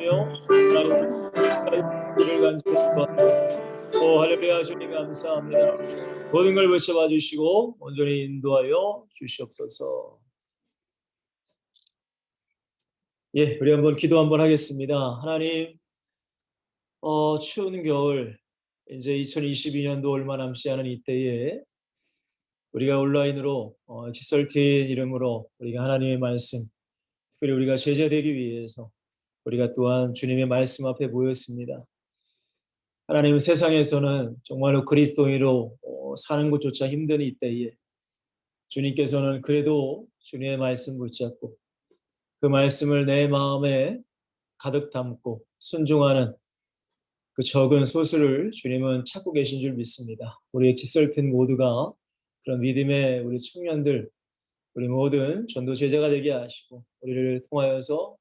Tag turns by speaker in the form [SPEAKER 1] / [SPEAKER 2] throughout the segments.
[SPEAKER 1] 하며 하나님 를 간절히 할렐루야. 주님 감사합니다. 모든 걸 붙여봐 주시고 온전히 인도하여 주시옵소서. 예, 우리 한번 기도 한번 하겠습니다. 하나님, 추운 겨울 이제 2022년도 얼마 남지 않은 이때에 우리가 온라인으로 기설팀 이름으로 우리가 하나님의 말씀, 특별히 우리가 제자되기 위해서 우리가 또한 주님의 말씀 앞에 모였습니다. 하나님, 세상에서는 정말로 그리스도인으로 사는 것조차 힘든 이때에 주님께서는 그래도 주님의 말씀 붙잡고 그 말씀을 내 마음에 가득 담고 순종하는 그 적은 소수를 주님은 찾고 계신 줄 믿습니다. 우리의 기설팀 모두가 그런 믿음의 우리 청년들, 우리 모든 전도 제자가 되게 하시고 우리를 통하여서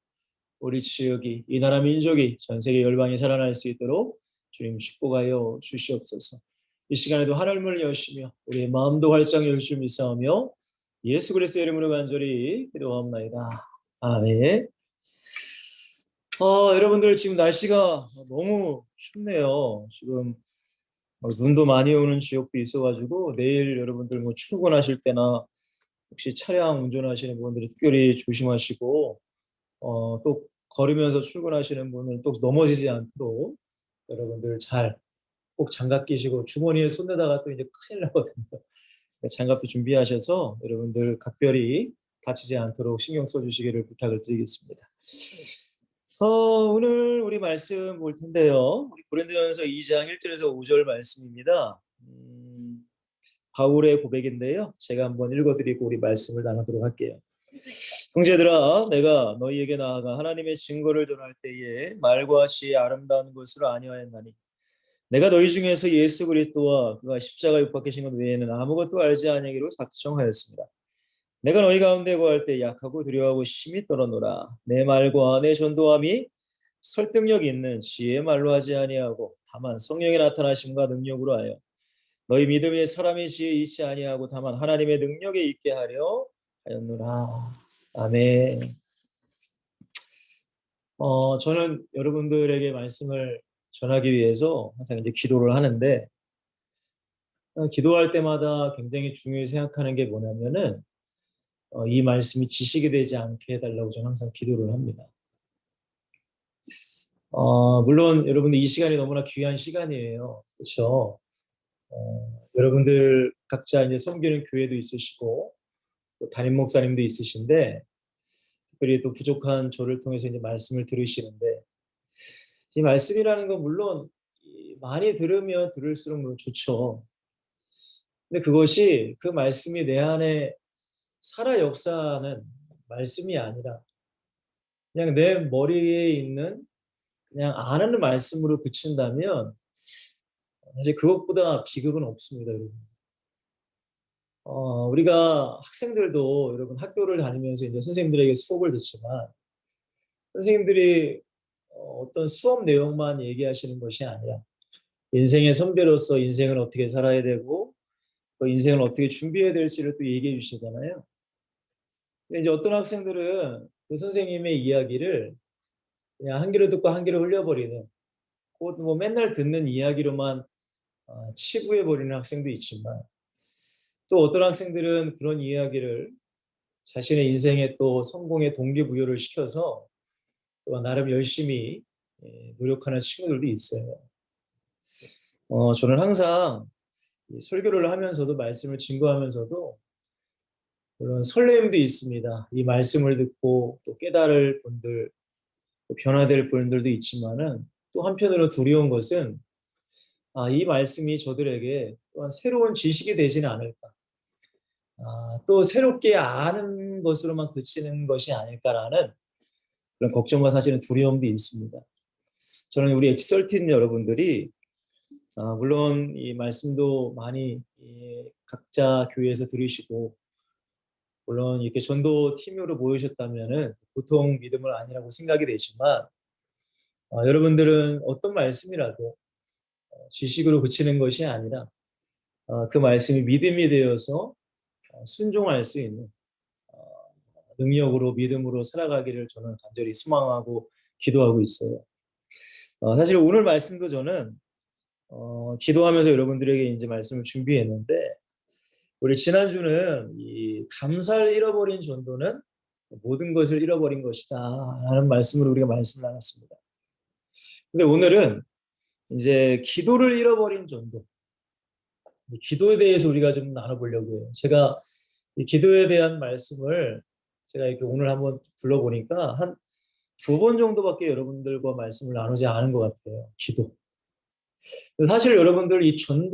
[SPEAKER 1] 우리 지역이, 이 나라 민족이 전 세계 열방에 살아날 수 있도록 주님 축복하여 주시옵소서. 이 시간에도 하늘문을 여시며 우리의 마음도 활짝 열 줄 믿사오며 예수 그리스도의 이름으로 간절히 기도합나이다. 아멘. 여러분들 지금 날씨가 너무 춥네요. 지금 눈도 많이 오는 지역도 있어가지고 내일 여러분들 뭐 출근하실 때나 혹시 차량 운전하시는 분들이 특별히 조심하시고 또 걸으면서 출근하시는 분은 또 넘어지지 않도록 여러분들 잘 꼭 장갑 끼시고 주머니에 손 내다가 또 이제 큰일 나거든요. 장갑도 준비하셔서 여러분들 각별히 다치지 않도록 신경 써주시기를 부탁을 드리겠습니다. 오늘 우리 말씀 볼 텐데요. 우리 고린도전서 2장 1절에서 5절 말씀입니다. 바울의 고백인데요. 제가 한번 읽어드리고 우리 말씀을 나누도록 할게요. 형제들아, 내가 너희에게 나아가 하나님의 증거를 전할 때에 말과 지혜의 아름다운 것을 아니하였나니 내가 너희 중에서 예수 그리스도와 그가 십자가에 못 박히신 것 외에는 아무것도 알지 아니하기로 작정하였습니다. 내가 너희 가운데 거할 때 약하고 두려워하고 심히 떨어노라. 내 말과 내 전도함이 설득력 있는 지혜의 말로 하지 아니하고 다만 성령의 나타나심과 능력으로 하여 너희 믿음에 사람의 지혜에 있지 아니하고 다만 하나님의 능력에 있게 하려 하였노라. 아멘. 저는 여러분들에게 말씀을 전하기 위해서 항상 이제 기도를 하는데 기도할 때마다 굉장히 중요히 생각하는 게 뭐냐면은 이 말씀이 지식이 되지 않게 해달라고 저는 항상 기도를 합니다. 물론 여러분들 이 시간이 너무나 귀한 시간이에요. 그렇죠? 여러분들 각자 이제 섬기는 교회도 있으시고 또 담임 목사님도 있으신데 특별히 또 부족한 저를 통해서 이제 말씀을 들으시는데 이 말씀이라는 건 물론 많이 들으면 들을수록 물론 좋죠. 근데 그것이 그 말씀이 내 안에 살아 역사하는 말씀이 아니라 그냥 내 머리에 있는 그냥 아는 말씀으로 그친다면 사실 그것보다 비극은 없습니다, 여러분. 우리가 학생들도 여러분 학교를 다니면서 이제 선생님들에게 수업을 듣지만 선생님들이 어떤 수업 내용만 얘기하시는 것이 아니라 인생의 선배로서 인생을 어떻게 살아야 되고 또 인생을 어떻게 준비해야 될지를 또 얘기해 주시잖아요. 근데 이제 어떤 학생들은 그 선생님의 이야기를 그냥 한 귀로 듣고 한 귀로 흘려버리는 곧 뭐 맨날 듣는 이야기로만 치부해버리는 학생도 있지만 또 어떤 학생들은 그런 이야기를 자신의 인생에 또 성공의 동기부여를 시켜서 또 나름 열심히 노력하는 친구들도 있어요. 저는 항상 설교를 하면서도 말씀을 증거하면서도 물론 설렘도 있습니다. 이 말씀을 듣고 또 깨달을 분들, 또 변화될 분들도 있지만은 또 한편으로 두려운 것은 이 말씀이 저들에게 또한 새로운 지식이 되지는 않을까. 또 새롭게 아는 것으로만 그치는 것이 아닐까라는 그런 걱정과 사실은 두려움도 있습니다. 저는 우리 엑설틴 여러분들이 물론 이 말씀도 많이 각자 교회에서 들으시고 물론 이렇게 전도 팀으로 모이셨다면은 보통 믿음은 아니라고 생각이 되지만 여러분들은 어떤 말씀이라도 지식으로 그치는 것이 아니라 그 말씀이 믿음이 되어서 순종할 수 있는 능력으로 믿음으로 살아가기를 저는 간절히 소망하고 기도하고 있어요. 사실 오늘 말씀도 저는 기도하면서 여러분들에게 이제 말씀을 준비했는데, 우리 지난주는 이 감사를 잃어버린 전도는 모든 것을 잃어버린 것이다 라는 말씀으로 우리가 말씀을 나눴습니다. 근데 오늘은 이제 기도를 잃어버린 전도, 기도에 대해서 우리가 좀 나눠보려고 해요. 제가 이 기도에 대한 말씀을 제가 이렇게 오늘 한번 둘러보니까 한 2번 정도밖에 여러분들과 말씀을 나누지 않은 것 같아요. 기도. 사실 여러분들 이 전도를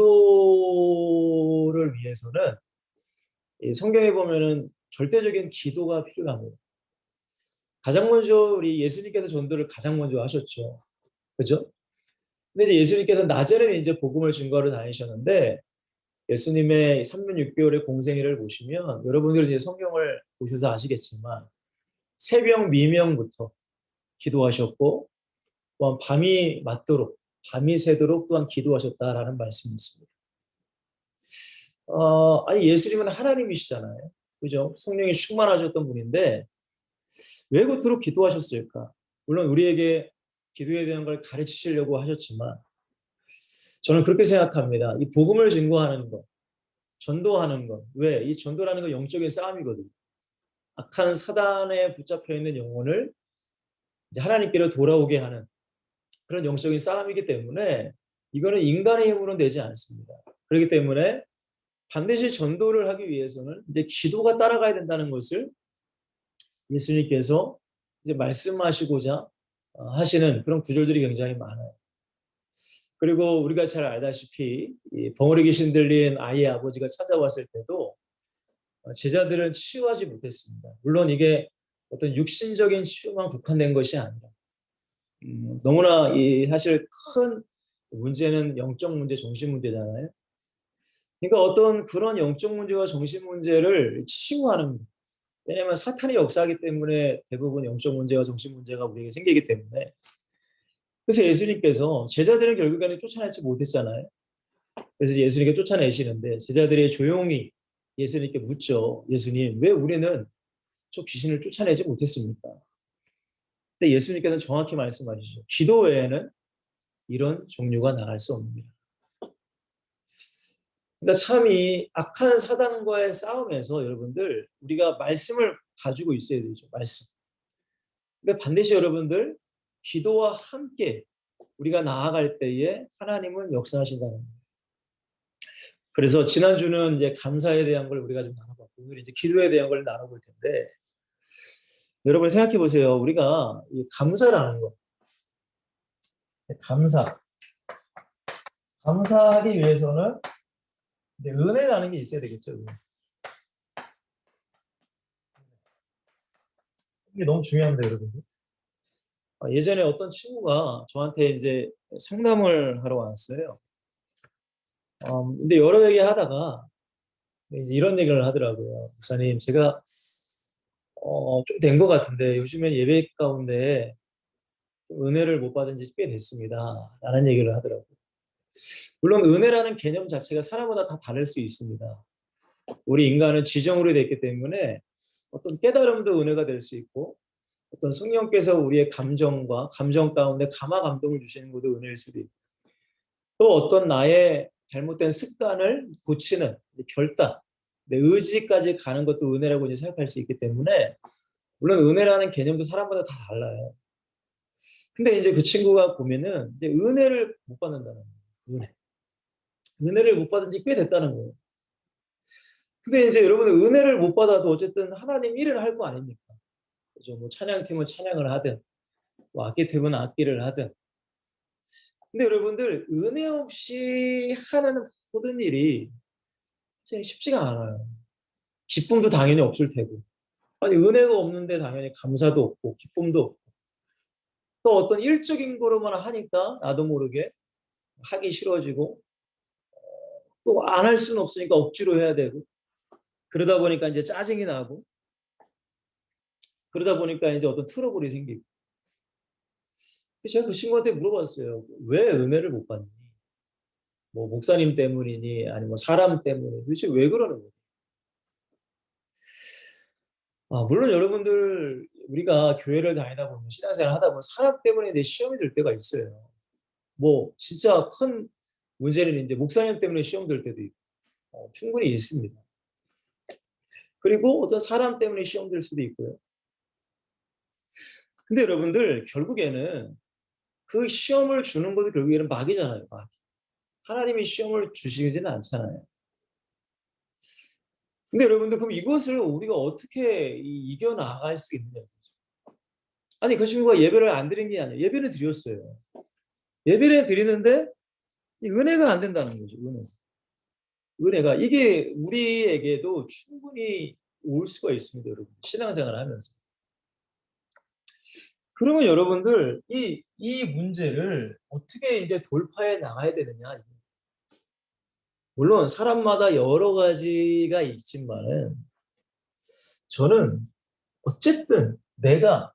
[SPEAKER 1] 위해서는 이 성경에 보면은 절대적인 기도가 필요합니다. 가장 먼저 우리 예수님께서 전도를 가장 먼저 하셨죠. 그죠? 근데 이제 예수님께서 나자렛에 이제 복음을 증거하러 다니셨는데, 예수님의 3년 6개월의 공생애를 보시면 여러분들 이제 성경을 보셔서 아시겠지만 새벽 미명부터 기도하셨고, 또한 밤이 맞도록 밤이 새도록 또한 기도하셨다라는 말씀이 있습니다. 아니 예수님은 하나님이시잖아요. 그죠? 성령이 충만하셨던 분인데 왜 그토록 기도하셨을까? 물론 우리에게 기도에 대한 걸 가르치시려고 하셨지만 저는 그렇게 생각합니다. 이 복음을 증거하는 것, 전도하는 것. 왜? 이 전도라는 건 영적인 싸움이거든요. 악한 사단에 붙잡혀 있는 영혼을 이제 하나님께로 돌아오게 하는 그런 영적인 싸움이기 때문에 이거는 인간의 힘으로는 되지 않습니다. 그렇기 때문에 반드시 전도를 하기 위해서는 이제 기도가 따라가야 된다는 것을 예수님께서 이제 말씀하시고자 하시는 그런 구절들이 굉장히 많아요. 그리고 우리가 잘 알다시피 이 벙어리 귀신 들린 아이의 아버지가 찾아왔을 때도 제자들은 치유하지 못했습니다. 물론 이게 어떤 육신적인 치유만 국한된 것이 아니라 너무나 이 사실 큰 문제는 영적 문제, 정신 문제잖아요. 그러니까 어떤 그런 영적 문제와 정신 문제를 치유하는 것. 왜냐하면 사탄이 역사하기 때문에 대부분 영적 문제와 정신 문제가 우리에게 생기기 때문에. 그래서 예수님께서 제자들은 결국에는 쫓아내지 못했잖아요. 그래서 예수님께 쫓아내시는데 제자들이 조용히 예수님께 묻죠. 예수님, 왜 우리는 저 귀신을 쫓아내지 못했습니까? 근데 예수님께서는 정확히 말씀하시죠. 기도 외에는 이런 종류가 나갈 수 없습니다. 그러니까 참 이 악한 사단과의 싸움에서 여러분들 우리가 말씀을 가지고 있어야 되죠. 말씀. 근데 반드시 여러분들 기도와 함께 우리가 나아갈 때에 하나님은 역사하신다는 거예요. 그래서 지난주는 이제 감사에 대한 걸 우리가 좀 나눠봤고 오늘 이제 기도에 대한 걸 나눠볼 텐데 여러분 생각해 보세요. 우리가 이 감사라는 거, 감사하기 위해서는 이제 은혜라는 게 있어야 되겠죠. 이게 너무 중요한데 여러분들. 예전에 어떤 친구가 저한테 이제 상담을 하러 왔어요. 근데 여러 얘기 하다가 이제 이런 얘기를 하더라고요. 목사님, 제가 좀 된 것 같은데 요즘엔 예배 가운데 은혜를 못 받은 지 꽤 됐습니다. 라는 얘기를 하더라고요. 물론 은혜라는 개념 자체가 사람마다 다 다를 수 있습니다. 우리 인간은 지정으로 되어 있기 때문에 어떤 깨달음도 은혜가 될 수 있고 어떤 성령께서 우리의 감정과 감정 가운데 감화 감동을 주시는 것도 은혜일 수도 있고 또 어떤 나의 잘못된 습관을 고치는 결단, 내 의지까지 가는 것도 은혜라고 이제 생각할 수 있기 때문에 물론 은혜라는 개념도 사람마다 다 달라요. 근데 이제 그 친구가 보면은 이제 은혜를 못 받는다는 거예요. 은혜를 못 받은 지 꽤 됐다는 거예요. 근데 이제 여러분 은혜를 못 받아도 어쨌든 하나님 일을 할 거 아닙니까? 그죠? 뭐 찬양팀은 찬양을 하든, 뭐 악기팀은 악기를 하든. 근데 여러분들 은혜 없이 하는 모든 일이 쉽지가 않아요. 기쁨도 당연히 없을 테고. 아니 은혜가 없는데 당연히 감사도 없고 기쁨도 없고. 또 어떤 일적인 거로만 하니까 나도 모르게 하기 싫어지고 또 안 할 수는 없으니까 억지로 해야 되고 그러다 보니까 이제 짜증이 나고 그러다 보니까 이제 어떤 트러블이 생기고 제가 그 친구한테 물어봤어요. 왜 은혜를 못 받니? 뭐 목사님 때문이니 아니면 뭐 사람 때문에 도대체 왜 그러는 거야? 물론 여러분들 우리가 교회를 다니다 보면 신앙생활 하다 보면 사람 때문에 내 시험이 들 때가 있어요. 뭐 진짜 큰 문제는 이제 목사님 때문에 시험 들 때도 있고 충분히 있습니다. 그리고 어떤 사람 때문에 시험 들 수도 있고요. 근데 여러분들 결국에는 그 시험을 주는 것도 결국에는 마귀잖아요. 마귀. 하나님이 시험을 주시지는 않잖아요. 근데 여러분들 그럼 이것을 우리가 어떻게 이겨나갈 수 있느냐. 아니 그 친구가 예배를 안 드린 게 아니에요. 예배는 드렸어요. 예배를 드리는데 이 은혜가 안 된다는 거죠. 은혜가 이게 우리에게도 충분히 올 수가 있습니다. 여러분. 신앙생활을 하면서. 그러면 여러분들 이 문제를 어떻게 이제 돌파해 나가야 되느냐. 물론 사람마다 여러 가지가 있지만은 저는 어쨌든 내가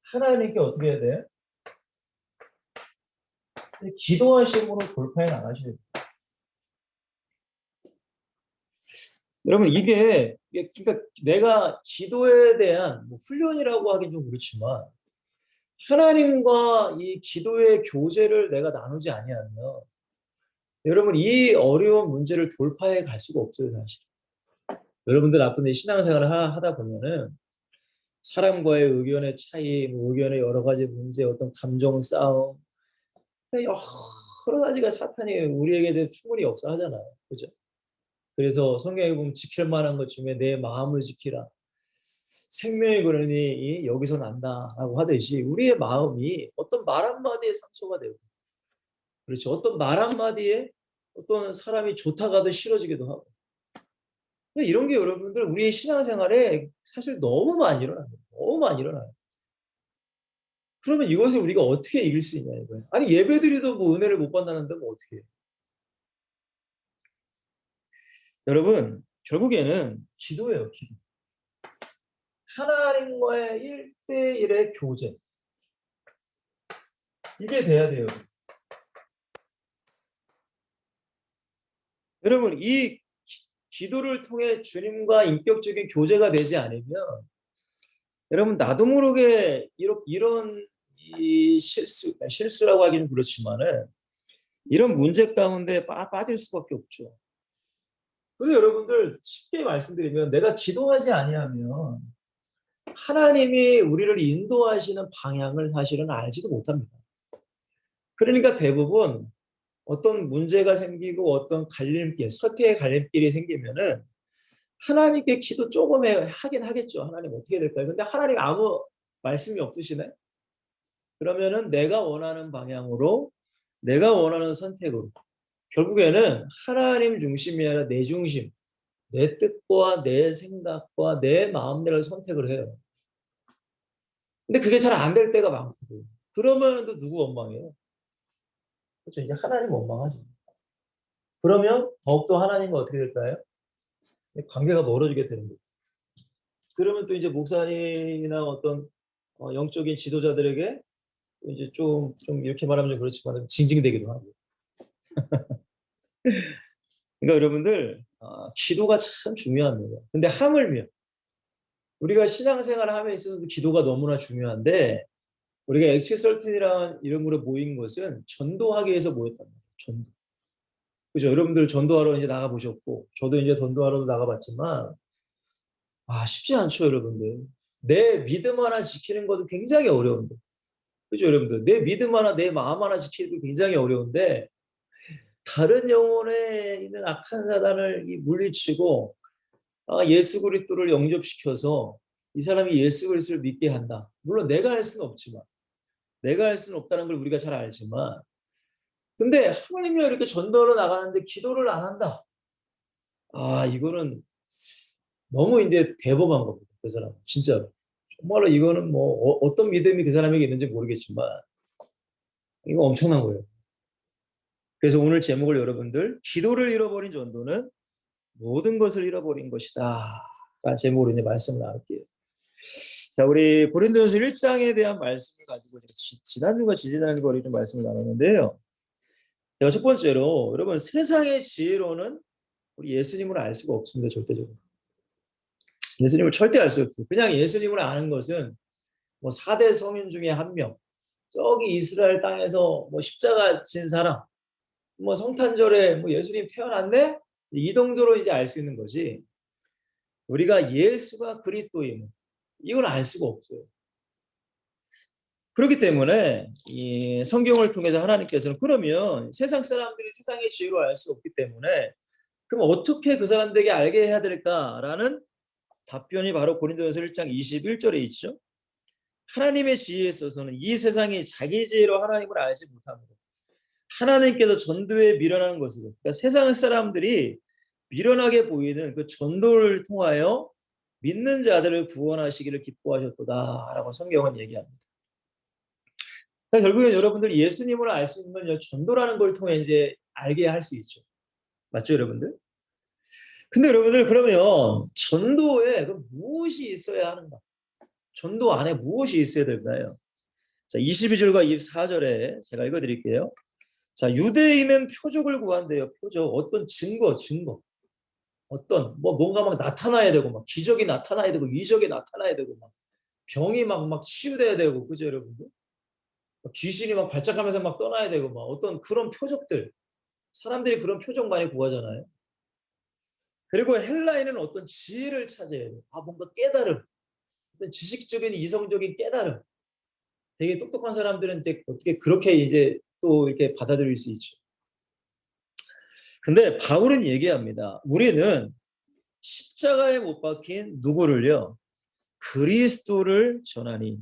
[SPEAKER 1] 하나님께 어떻게 해야 돼요? 기도하심으로 돌파해 나가셔야 돼요. 여러분 이게 그러니까 내가 기도에 대한 뭐 훈련이라고 하긴 좀 그렇지만 하나님과 이 기도의 교제를 내가 나누지 아니하면 여러분 이 어려운 문제를 돌파해 갈 수가 없어요 사실. 여러분들 나쁜 신앙생활을 하다 보면은 사람과의 의견의 차이, 뭐 의견의 여러 가지 문제, 어떤 감정 싸움, 여러 가지가 사탄이 우리에게 충분히 역사하잖아요. 그죠? 그래서 성경에 보면 지킬 만한 것 중에 내 마음을 지키라. 생명의 근원이 여기서 난다라고 하듯이 우리의 마음이 어떤 말 한마디에 상처가 되고 그렇죠. 어떤 말 한마디에 어떤 사람이 좋다고 하도 싫어지기도 하고 이런 게 여러분들 우리의 신앙생활에 사실 너무 많이 일어나요. 너무 많이 일어나요. 그러면 이것을 우리가 어떻게 이길 수 있냐 이거예요. 아니 예배드리도 뭐 은혜를 못 받는다는데 뭐 어떻게 해요. 여러분 결국에는 기도예요. 기도. 하나님과의 1대1의 교제 이게 돼야 돼요. 여러분 이 기도를 통해 주님과 인격적인 교제가 되지 않으면 여러분 나도 모르게 이런 이 실수라고 하기는 그렇지만은 이런 문제 가운데 빠질 수밖에 없죠. 그래서 여러분들 쉽게 말씀드리면 내가 기도하지 아니하면 하나님이 우리를 인도하시는 방향을 사실은 알지도 못합니다. 그러니까 대부분 어떤 문제가 생기고 어떤 갈림길, 선택의 갈림길이 생기면은 하나님께 기도 조금 하긴 하겠죠. 하나님 어떻게 될까요? 근데 하나님 아무 말씀이 없으시네? 그러면은 내가 원하는 방향으로, 내가 원하는 선택으로. 결국에는 하나님 중심이 아니라 내 중심, 내 뜻과 내 생각과 내 마음대로 선택을 해요. 근데 그게 잘 안 될 때가 많거든. 그러면 또 누구 원망해요? 그렇죠. 이제 하나님 원망하죠. 그러면 더욱더 하나님과 어떻게 될까요? 관계가 멀어지게 되는 거예요. 그러면 또 이제 목사님이나 어떤 영적인 지도자들에게 이제 좀 이렇게 말하면 좀 그렇지만 징징대기도 하고. 그러니까 여러분들 기도가 참 중요합니다. 근데 하물며 우리가 신앙생활을 함에 있어서도 기도가 너무나 중요한데 우리가 엑시설틴이라는 이름으로 모인 것은 전도하기 위해서 모였단 말이에요. 전도. 그죠? 여러분들 전도하러 이제 나가 보셨고 저도 이제 전도하러 나가봤지만 쉽지 않죠, 여러분들. 내 믿음 하나 지키는 것도 굉장히 어려운데. 그죠, 여러분들? 내 믿음 하나, 내 마음 하나 지키는 게 굉장히 어려운데, 다른 영혼에 있는 악한 사단을 물리치고, 예수 그리스도를 영접시켜서 이 사람이 예수 그리스도를 믿게 한다. 물론 내가 할 수는 없지만, 내가 할 수는 없다는 걸 우리가 잘 알지만, 근데 하나님이 이렇게 전도로 나가는데 기도를 안 한다. 이거는 너무 이제 대범한 겁니다. 그 사람. 진짜로. 정말로 이거는 뭐 어떤 믿음이 그 사람에게 있는지 모르겠지만 이거 엄청난 거예요. 그래서 오늘 제목을 여러분들 기도를 잃어버린 전도는 모든 것을 잃어버린 것이다. 라는 제목으로 이제 말씀을 나눌게요. 자, 우리 고린도전서 1장에 대한 말씀을 가지고 지난주가 지지난주가 좀 말씀을 나눴는데요. 제가 첫 번째로 여러분 세상의 지혜로는 우리 예수님을 알 수가 없습니다. 절대적으로. 예수님을 절대 알 수 없어요. 그냥 예수님을 아는 것은 뭐 4대 성인 중에 한 명, 저기 이스라엘 땅에서 뭐 십자가 진 사람, 뭐 성탄절에 뭐 예수님 태어났네? 이 정도로 이제 알 수 있는 거지. 우리가 예수가 그리스도임을 이걸 알 수가 없어요. 그렇기 때문에 이 성경을 통해서 하나님께서는 그러면 세상 사람들이 세상의 지혜로 알 수 없기 때문에 그럼 어떻게 그 사람들에게 알게 해야 될까라는 답변이 바로 고린도전서 1장 21절에 있죠. 하나님의 지혜에 있어서는 이 세상이 자기 지혜로 하나님을 알지 못합니다. 하나님께서 전도에 미련하는 것으로, 그러니까 세상 사람들이 미련하게 보이는 그 전도를 통하여 믿는 자들을 구원하시기를 기뻐하셨도다라고 성경은 얘기합니다. 그러니까 결국에 여러분들 예수님을 알 수 있는 전도라는 걸 통해 이제 알게 할 수 있죠. 맞죠, 여러분들? 근데 여러분들 그러면 전도에 무엇이 있어야 하는가? 전도 안에 무엇이 있어야 될까요? 자, 22절과 24절에 제가 읽어드릴게요. 자, 유대인은 표적을 구한대요. 표적. 어떤 증거. 어떤 뭔가 막 나타나야 되고 막 기적이 나타나야 되고 이적이 나타나야 되고 막 병이 막 치유돼야 되고 그죠, 여러분들? 귀신이 막 발작하면서 막 떠나야 되고 막 어떤 그런 표적들. 사람들이 그런 표적 많이 구하잖아요. 그리고 헬라인은 어떤 지혜를 찾아야 돼요. 뭔가 깨달음. 어떤 지식적인 이성적인 깨달음. 되게 똑똑한 사람들은 이제 어떻게 그렇게 이제 또 이렇게 받아들일 수 있죠. 근데 바울은 얘기합니다. 우리는 십자가에 못 박힌 누구를요? 그리스도를 전하니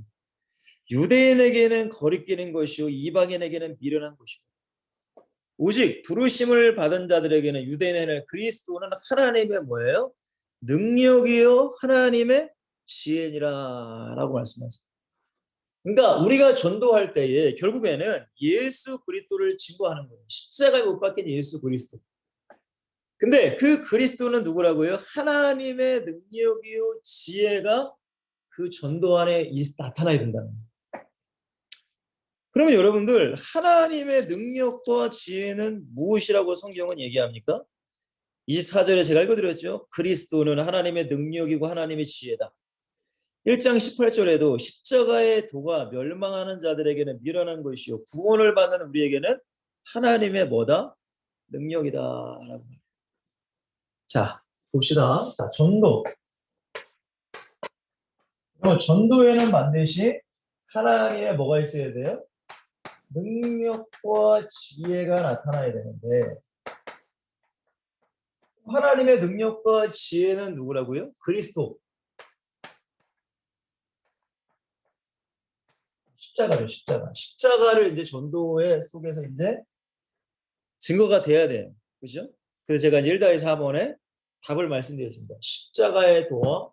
[SPEAKER 1] 유대인에게는 거리끼는 것이요 이방인에게는 미련한 것이고 오직 부르심을 받은 자들에게는 유대인에게는 그리스도는 하나님의 뭐예요? 능력이요 하나님의 지혜니라라고 말씀하셨어요. 그러니까 우리가 전도할 때에 결국에는 예수 그리스도를 증거하는 거예요. 십자가에 못 박힌 예수 그리스도. 근데 그 그리스도는 누구라고요? 하나님의 능력이요 지혜가 그 전도 안에 나타나야 된다는 거예요. 그러면 여러분들 하나님의 능력과 지혜는 무엇이라고 성경은 얘기합니까? 24절에 제가 읽어드렸죠. 그리스도는 하나님의 능력이고 하나님의 지혜다. 1장 18절에도 십자가의 도가 멸망하는 자들에게는 미련한 것이요 구원을 받는 우리에게는 하나님의 뭐다? 능력이다. 자, 봅시다. 자, 전도. 전도에는 반드시 하나님의 뭐가 있어야 돼요? 능력과 지혜가 나타나야 되는데 하나님의 능력과 지혜는 누구라고요? 그리스도. 십자가죠, 십자가. 십자가를 이제 전도의 속에서 이제 증거가 돼야 돼요. 그죠? 그래서 제가 이제 1다의 4번에 답을 말씀드렸습니다. 십자가의 도와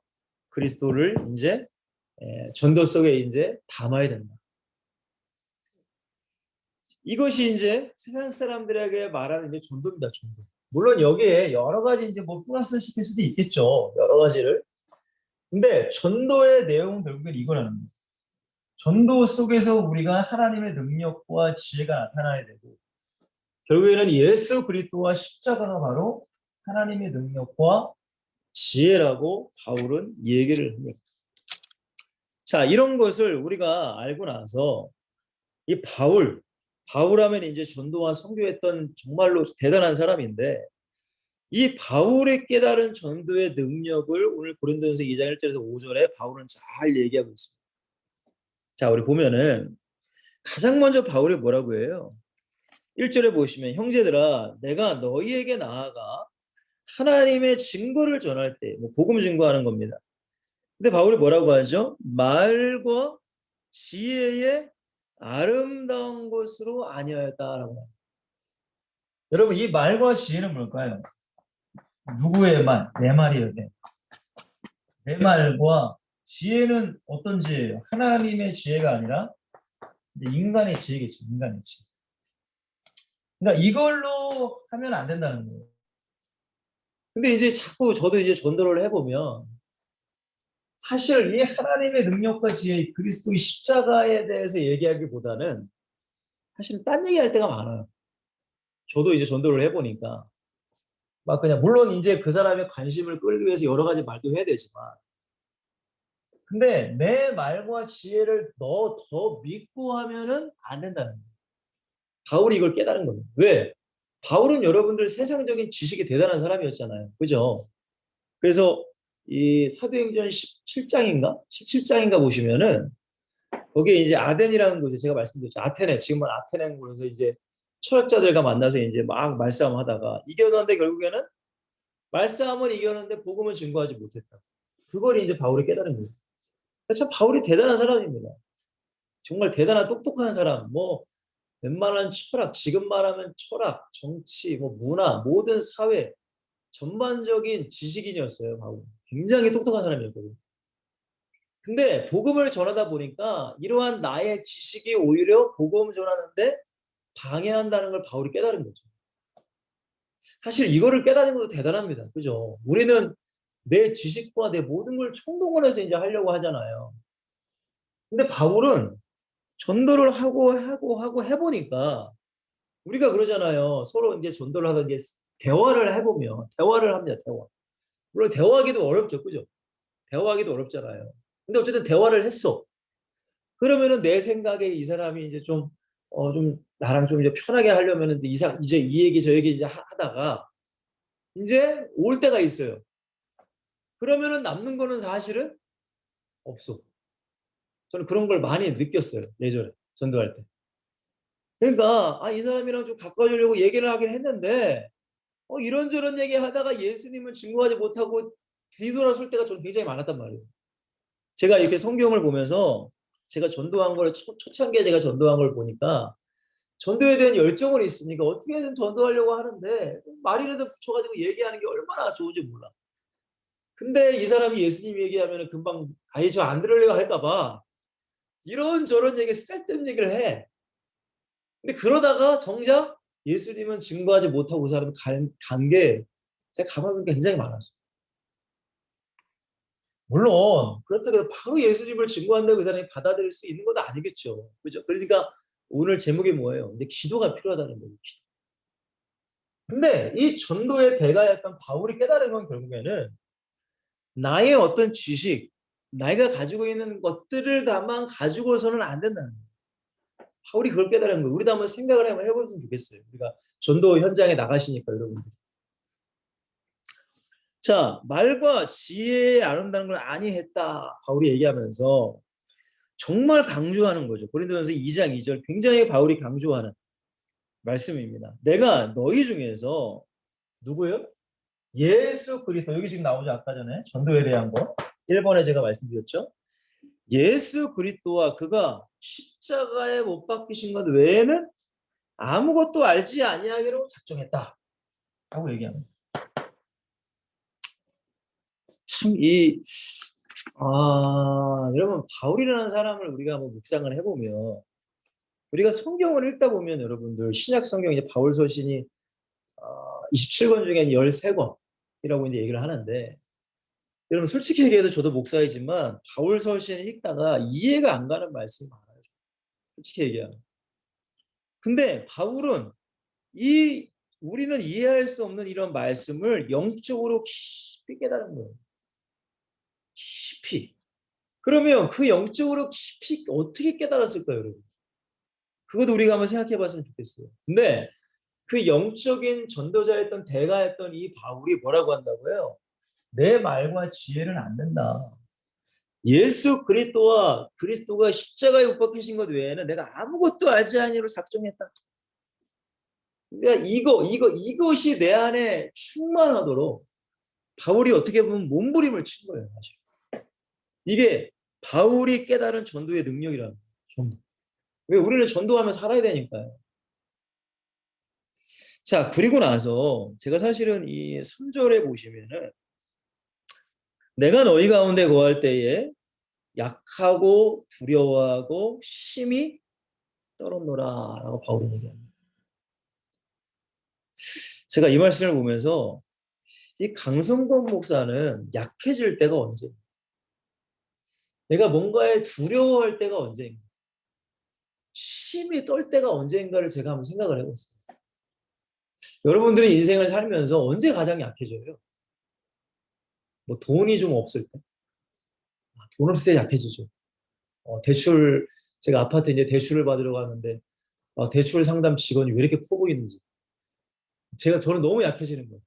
[SPEAKER 1] 그리스도를 이제 전도 속에 이제 담아야 된다. 이것이 이제 세상 사람들에게 말하는 이제 전도입니다, 전도. 물론 여기에 여러 가지 이제 뭐 플러스 시킬 수도 있겠죠. 여러 가지를. 근데 전도의 내용은 결국엔 이거라는 거예요. 전도 속에서 우리가 하나님의 능력과 지혜가 나타나야 되고 결국에는 예수 그리스도와 십자가가 바로 하나님의 능력과 지혜라고 바울은 얘기를 합니다. 자, 이런 것을 우리가 알고 나서 이 바울하면 이제 전도와 선교했던 정말로 대단한 사람인데 이 바울의 깨달은 전도의 능력을 오늘 고린도전서 2장 1절에서 5절에 바울은 잘 얘기하고 있습니다. 자, 우리 보면은 가장 먼저 바울이 뭐라고 해요? 1절에 보시면 형제들아 내가 너희에게 나아가 하나님의 증거를 전할 때 복음 증거하는 겁니다. 근데 바울이 뭐라고 하죠? 말과 지혜의 아름다운 것으로 아니하였다라고 합니다. 여러분 이 말과 지혜는 뭘까요? 누구의 말? 내 말이에요. 내 말과 지혜는 어떤 지혜예요? 하나님의 지혜가 아니라 인간의 지혜겠죠. 인간의 지혜. 그러니까 이걸로 하면 안 된다는 거예요. 근데 이제 자꾸 저도 이제 전도를 해보면 사실 이 하나님의 능력과 지혜, 그리스도의 십자가에 대해서 얘기하기보다는 사실 딴 얘기할 때가 많아요. 저도 이제 전도를 해보니까 막 그냥 물론 이제 그 사람의 관심을 끌기 위해서 여러 가지 말도 해야 되지만 근데 내 말과 지혜를 너 더 믿고 하면은 안 된다는 거예요. 바울이 이걸 깨달은 겁니다. 왜? 바울은 여러분들 세상적인 지식이 대단한 사람이었잖아요. 그죠? 그래서 이 사도행전 17장인가? 17장인가 보시면은 거기에 이제 아덴이라는 곳에 제가 말씀드렸죠. 아테네, 지금은 아테네인 곳에서 이제 철학자들과 만나서 이제 막 말싸움 하다가 이겨놨는데 결국에는 말싸움은 이겨놨는데 복음은 증거하지 못했다. 그걸 이제 바울이 깨달은 거예요. 참 바울이 대단한 사람입니다. 정말 대단한 똑똑한 사람. 뭐 웬만한 철학, 지금 말하면 철학, 정치, 뭐 문화, 모든 사회 전반적인 지식인이었어요. 바울. 굉장히 똑똑한 사람이었거든요. 근데 복음을 전하다 보니까 이러한 나의 지식이 오히려 복음 전하는데 방해한다는 걸 바울이 깨달은 거죠. 사실 이거를 깨달은 것도 대단합니다. 그죠? 우리는 내 지식과 내 모든 걸 총동원해서 이제 하려고 하잖아요. 근데 바울은 전도를 하고 해보니까 우리가 그러잖아요. 서로 이제 전도를 하던 게 대화를 해보면 대화를 합니다. 대화. 물론 대화하기도 어렵죠. 그죠? 대화하기도 어렵잖아요. 근데 어쨌든 대화를 했어. 그러면은 내 생각에 이 사람이 이제 좀 나랑 좀 이제 편하게 하려면은 이제 이 얘기 저 얘기 이제 하다가 이제 올 때가 있어요. 그러면은 남는 거는 사실은 없어. 저는 그런 걸 많이 느꼈어요. 예전에 전도할 때. 그러니까 이 사람이랑 좀 가까워지려고 얘기를 하긴 했는데 이런저런 얘기 하다가 예수님을 증거하지 못하고 뒤돌아설 때가 저는 굉장히 많았단 말이에요. 제가 이렇게 성경을 보면서 제가 전도한 걸 초창기에 제가 전도한 걸 보니까 전도에 대한 열정은 있으니까 어떻게든 전도하려고 하는데 말이라도 붙여가지고 얘기하는 게 얼마나 좋은지 몰라. 근데 이 사람이 예수님 얘기하면 금방 아예 저 안 들으려고 할까봐 이런저런 얘기 쓸데없는 얘기를 해. 근데 그러다가 정작 예수님은 증거하지 못하고 그 사람이 간 게 제가 가보니까 굉장히 많았어요. 물론 그렇다고 해서 바로 예수님을 증거한다고 그 사람이 받아들일 수 있는 건 아니겠죠. 그죠? 그러니까 오늘 제목이 뭐예요? 이제 기도가 필요하다는 거예요. 기도. 근데 이 전도의 대가였던 바울이 깨달은 건 결국에는 나의 어떤 지식, 내가 가지고 있는 것들을 다만 가지고서는 안 된다는 거예요. 바울이 그걸 깨달은 거예요. 우리도 한번 생각을 한번 해보면 좋겠어요. 우리가 전도 현장에 나가시니까 여러분들. 자, 말과 지혜에 아름다운 걸 아니했다. 바울이 얘기하면서 정말 강조하는 거죠. 고린도전서 2장 2절 굉장히 바울이 강조하는 말씀입니다. 내가 너희 중에서 누구요? 예수 그리스도. 여기 지금 나오죠. 아까 전에 전도에 대한 거 1번에 제가 말씀드렸죠. 예수 그리스도와 그가 십자가에 못 박히신 것 외에는 아무것도 알지 아니하기로 작정했다 하고 얘기합니다. 참 여러분 바울이라는 사람을 우리가 한번 묵상을 해보면 우리가 성경을 읽다 보면 여러분들 신약 성경 이제 바울 서신이 27권 중에 13권이라고 이제 얘기를 하는데 여러분 솔직히 얘기해도 저도 목사이지만 바울 서신을 읽다가 이해가 안 가는 말씀이 많아요. 솔직히 얘기하면. 근데 바울은 우리는 이해할 수 없는 이런 말씀을 영적으로 깊이 깨달은 거예요. 깊이. 그러면 그 영적으로 깊이 어떻게 깨달았을까요, 여러분? 그것도 우리가 한번 생각해 봤으면 좋겠어요. 근데 그 영적인 전도자였던 대가였던 이 바울이 뭐라고 한다고요? 내 말과 지혜는 안 된다. 예수 그리스도와 그리스도가 십자가에 못 박히신 것 외에는 내가 아무것도 알지 아니로 작정했다. 그러니까 이것이 내 안에 충만하도록 바울이 어떻게 보면 몸부림을 친 거예요, 사실. 이게 바울이 깨달은 전도의 능력이라는 거예요. 왜 우리는 전도하며 살아야 되니까요. 자, 그리고 나서 제가 사실은 이 3절에 보시면은 내가 너희 가운데 거할 때에 약하고 두려워하고 심히 떨었노라 라고 바울이 얘기합니다. 제가 이 말씀을 보면서 이 강성권 목사는 약해질 때가 언제? 내가 뭔가에 두려워할 때가 언제인가? 심히 떨 때가 언제인가를 제가 한번 생각을 해봤어요. 여러분들이 인생을 살면서 언제 가장 약해져요? 뭐 돈이 좀 없을 때? 돈 없을 때 약해지죠. 대출, 제가 아파트 이제 대출을 받으러 가는데 대출 상담 직원이 왜 이렇게 커 보이는지 저는 너무 약해지는 거예요.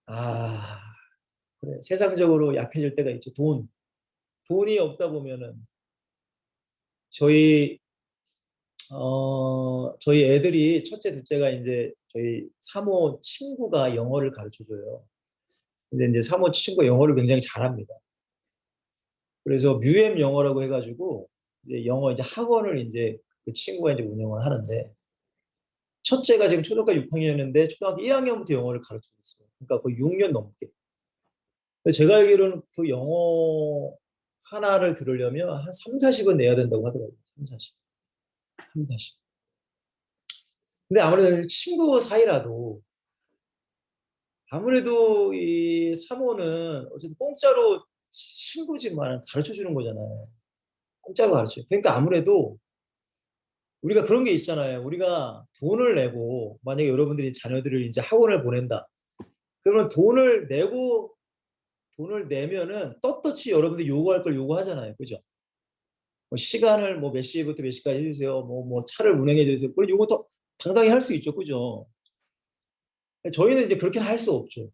[SPEAKER 1] 아, 그래. 세상적으로 약해질 때가 있죠. 돈이 없다 보면은 저희 저희 애들이 첫째, 둘째가 이제 저희 사모 친구가 영어를 가르쳐 줘요. 근데 이제 사모 친구 영어를 굉장히 잘합니다. 그래서 뮤엠 영어라고 해가지고 이제 영어 이제 학원을 이제 그 친구가 이제 운영을 하는데 첫째가 지금 초등학교 6학년인데 초등학교 1학년부터 영어를 가르치고 있어요. 그러니까 거의 6년 넘게. 근데 제가 알기로는 그 영어 하나를 들으려면 한 3, 40은 내야 된다고 하더라고요. 3, 40. 3, 40. 근데 아무래도 친구 사이라도 아무래도 이 사모는 어쨌든 공짜로 친구지만 가르쳐 주는 거잖아요. 공짜로 가르쳐요. 그러니까 아무래도 우리가 그런 게 있잖아요. 우리가 돈을 내고 만약에 여러분들이 자녀들을 이제 학원을 보낸다. 그러면 돈을 내면은 떳떳이 여러분들이 요구할 걸 요구하잖아요. 그죠? 뭐 시간을 뭐 몇 시부터 몇 시까지 해주세요. 뭐 차를 운행해 주세요. 그런 요구도 당당히 할 수 있죠. 그죠? 저희는 이제 그렇게는 할 수 없죠.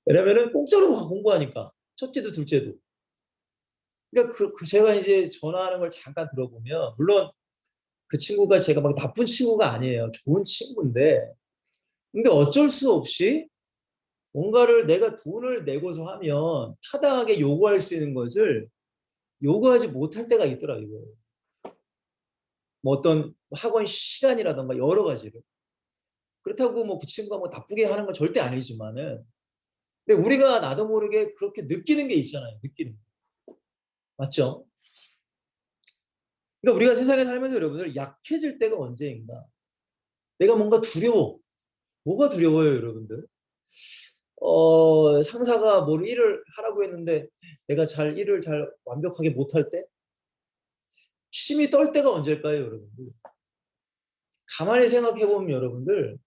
[SPEAKER 1] 왜냐면은 공짜로 공부하니까. 첫째도 둘째도. 그러니까 제가 이제 전화하는 걸 잠깐 들어보면 물론 그 친구가 제가 막 나쁜 친구가 아니에요. 좋은 친구인데 근데 어쩔 수 없이 뭔가를 내가 돈을 내고서 하면 타당하게 요구할 수 있는 것을 요구하지 못할 때가 있더라고요. 뭐 어떤 학원 시간이라던가 여러 가지를. 그렇다고 뭐 그 친구가 뭐 나쁘게 하는 건 절대 아니지만은 근데 우리가 나도 모르게 그렇게 느끼는 게 있잖아요. 느끼는 게. 맞죠? 그러니까 우리가 세상에 살면서 여러분들 약해질 때가 언제인가? 내가 뭔가 두려워. 뭐가 두려워요, 여러분들? 상사가 뭘 일을 하라고 했는데 내가 일을 잘 완벽하게 못할 때? 심이 떨 때가 언제일까요, 여러분들? 가만히 생각해 보면 여러분들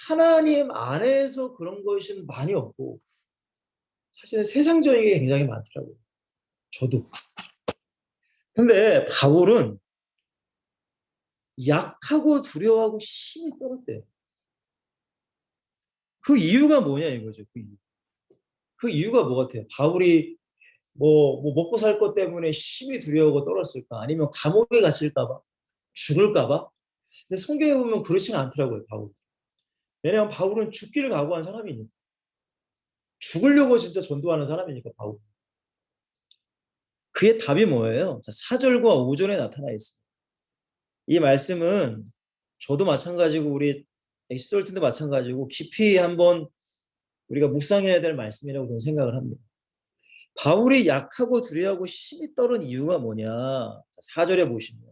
[SPEAKER 1] 하나님 안에서 그런 것이 많이 없고 사실은 세상적인 게 굉장히 많더라고요. 저도. 근데 바울은 약하고 두려워하고 힘이 떨었대요. 그 이유가 뭐냐 이거죠. 그 이유가 뭐 같아요? 바울이 뭐 먹고 살 것 때문에 힘이 두려워하고 떨었을까? 아니면 감옥에 갇힐까 봐? 죽을까 봐? 근데 성경에 보면 그렇지는 않더라고요, 바울. 왜냐하면 바울은 죽기를 각오한 사람이니까. 죽으려고 진짜 전도하는 사람이니까, 바울. 그의 답이 뭐예요? 자, 4절과 5절에 나타나 있습니다. 이 말씀은 저도 마찬가지고 우리 엑스톨틴도 마찬가지고 깊이 한번 우리가 묵상해야 될 말씀이라고 저는 생각을 합니다. 바울이 약하고 두려워하고 힘이 떨은 이유가 뭐냐? 4절에 보시면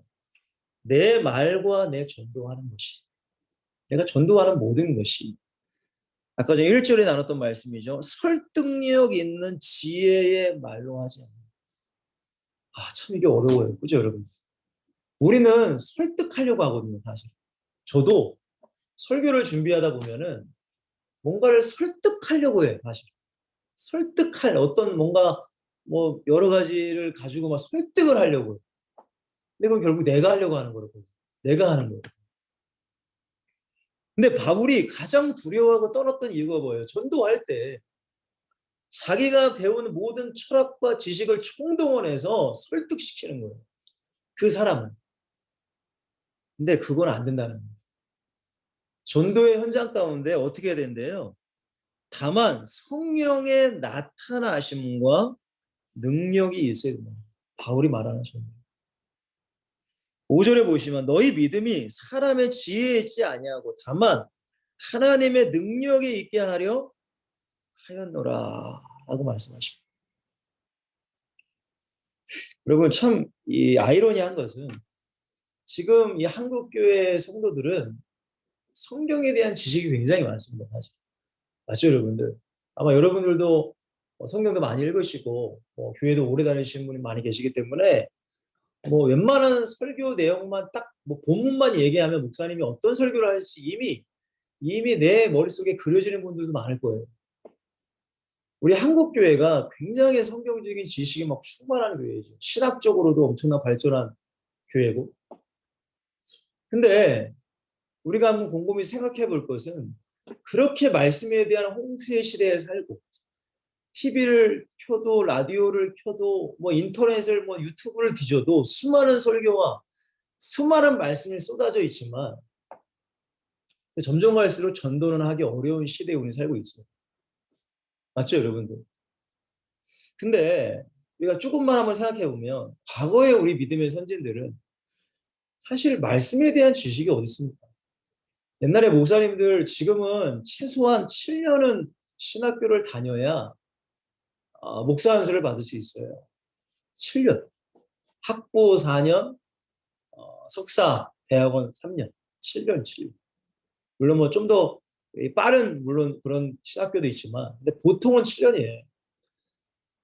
[SPEAKER 1] 내 말과 내 전도하는 것이 내가 전도하는 모든 것이 아까 전에 1절에 나눴던 말씀이죠. 설득력 있는 지혜의 말로 하지 않는. 참 이게 어려워요. 그죠, 여러분? 우리는 설득하려고 하거든요, 사실. 저도 설교를 준비하다 보면은 뭔가를 설득하려고 해요, 사실. 설득할 어떤 뭔가 뭐 여러 가지를 가지고 막 설득을 하려고 해요. 근데 그건 결국 내가 하려고 하는 거거든요. 내가 하는 거예요. 근데 바울이 가장 두려워하고 떨었던 이유가 뭐예요? 전도할 때 자기가 배운 모든 철학과 지식을 총동원해서 설득시키는 거예요. 그 사람은. 근데 그건 안 된다는 거예요. 전도의 현장 가운데 어떻게 해야 된대요? 다만 성령의 나타나심과 능력이 있어야 된다. 바울이 말하는 전도. 5절에 보시면 너희 믿음이 사람의 지혜에 있지 아니하고 다만 하나님의 능력에 있게 하려 하였노라 라고 말씀하십니다. 여러분 참 이 아이러니한 것은 지금 이 한국교회 성도들은 성경에 대한 지식이 굉장히 많습니다. 사실. 맞죠, 여러분들? 아마 여러분들도 성경도 많이 읽으시고 교회도 오래 다니시는 분이 많이 계시기 때문에 뭐 웬만한 설교 내용만 딱 뭐 본문만 얘기하면 목사님이 어떤 설교를 할지 이미 내 머릿속에 그려지는 분들도 많을 거예요. 우리 한국 교회가 굉장히 성경적인 지식이 막 충만한 교회죠. 신학적으로도 엄청난 발전한 교회고. 근데 우리가 한번 곰곰이 생각해 볼 것은 그렇게 말씀에 대한 홍수의 시대에 살고 TV를 켜도 라디오를 켜도 뭐 인터넷을 뭐 유튜브를 뒤져도 수많은 설교와 수많은 말씀이 쏟아져 있지만 점점 갈수록 전도는 하기 어려운 시대에 우리 살고 있어요. 맞죠, 여러분들? 근데 우리가 조금만 한번 생각해 보면 과거에 우리 믿음의 선진들은 사실 말씀에 대한 지식이 어디 있습니까? 옛날에 목사님들 지금은 최소한 7년은 신학교를 다녀야 목사 안수를 받을 수 있어요. 7년. 학부 4년, 석사, 대학원 3년, 7년, 7년. 물론 뭐 좀 더 빠른 물론 그런 신학교도 있지만 근데 보통은 7년이에요.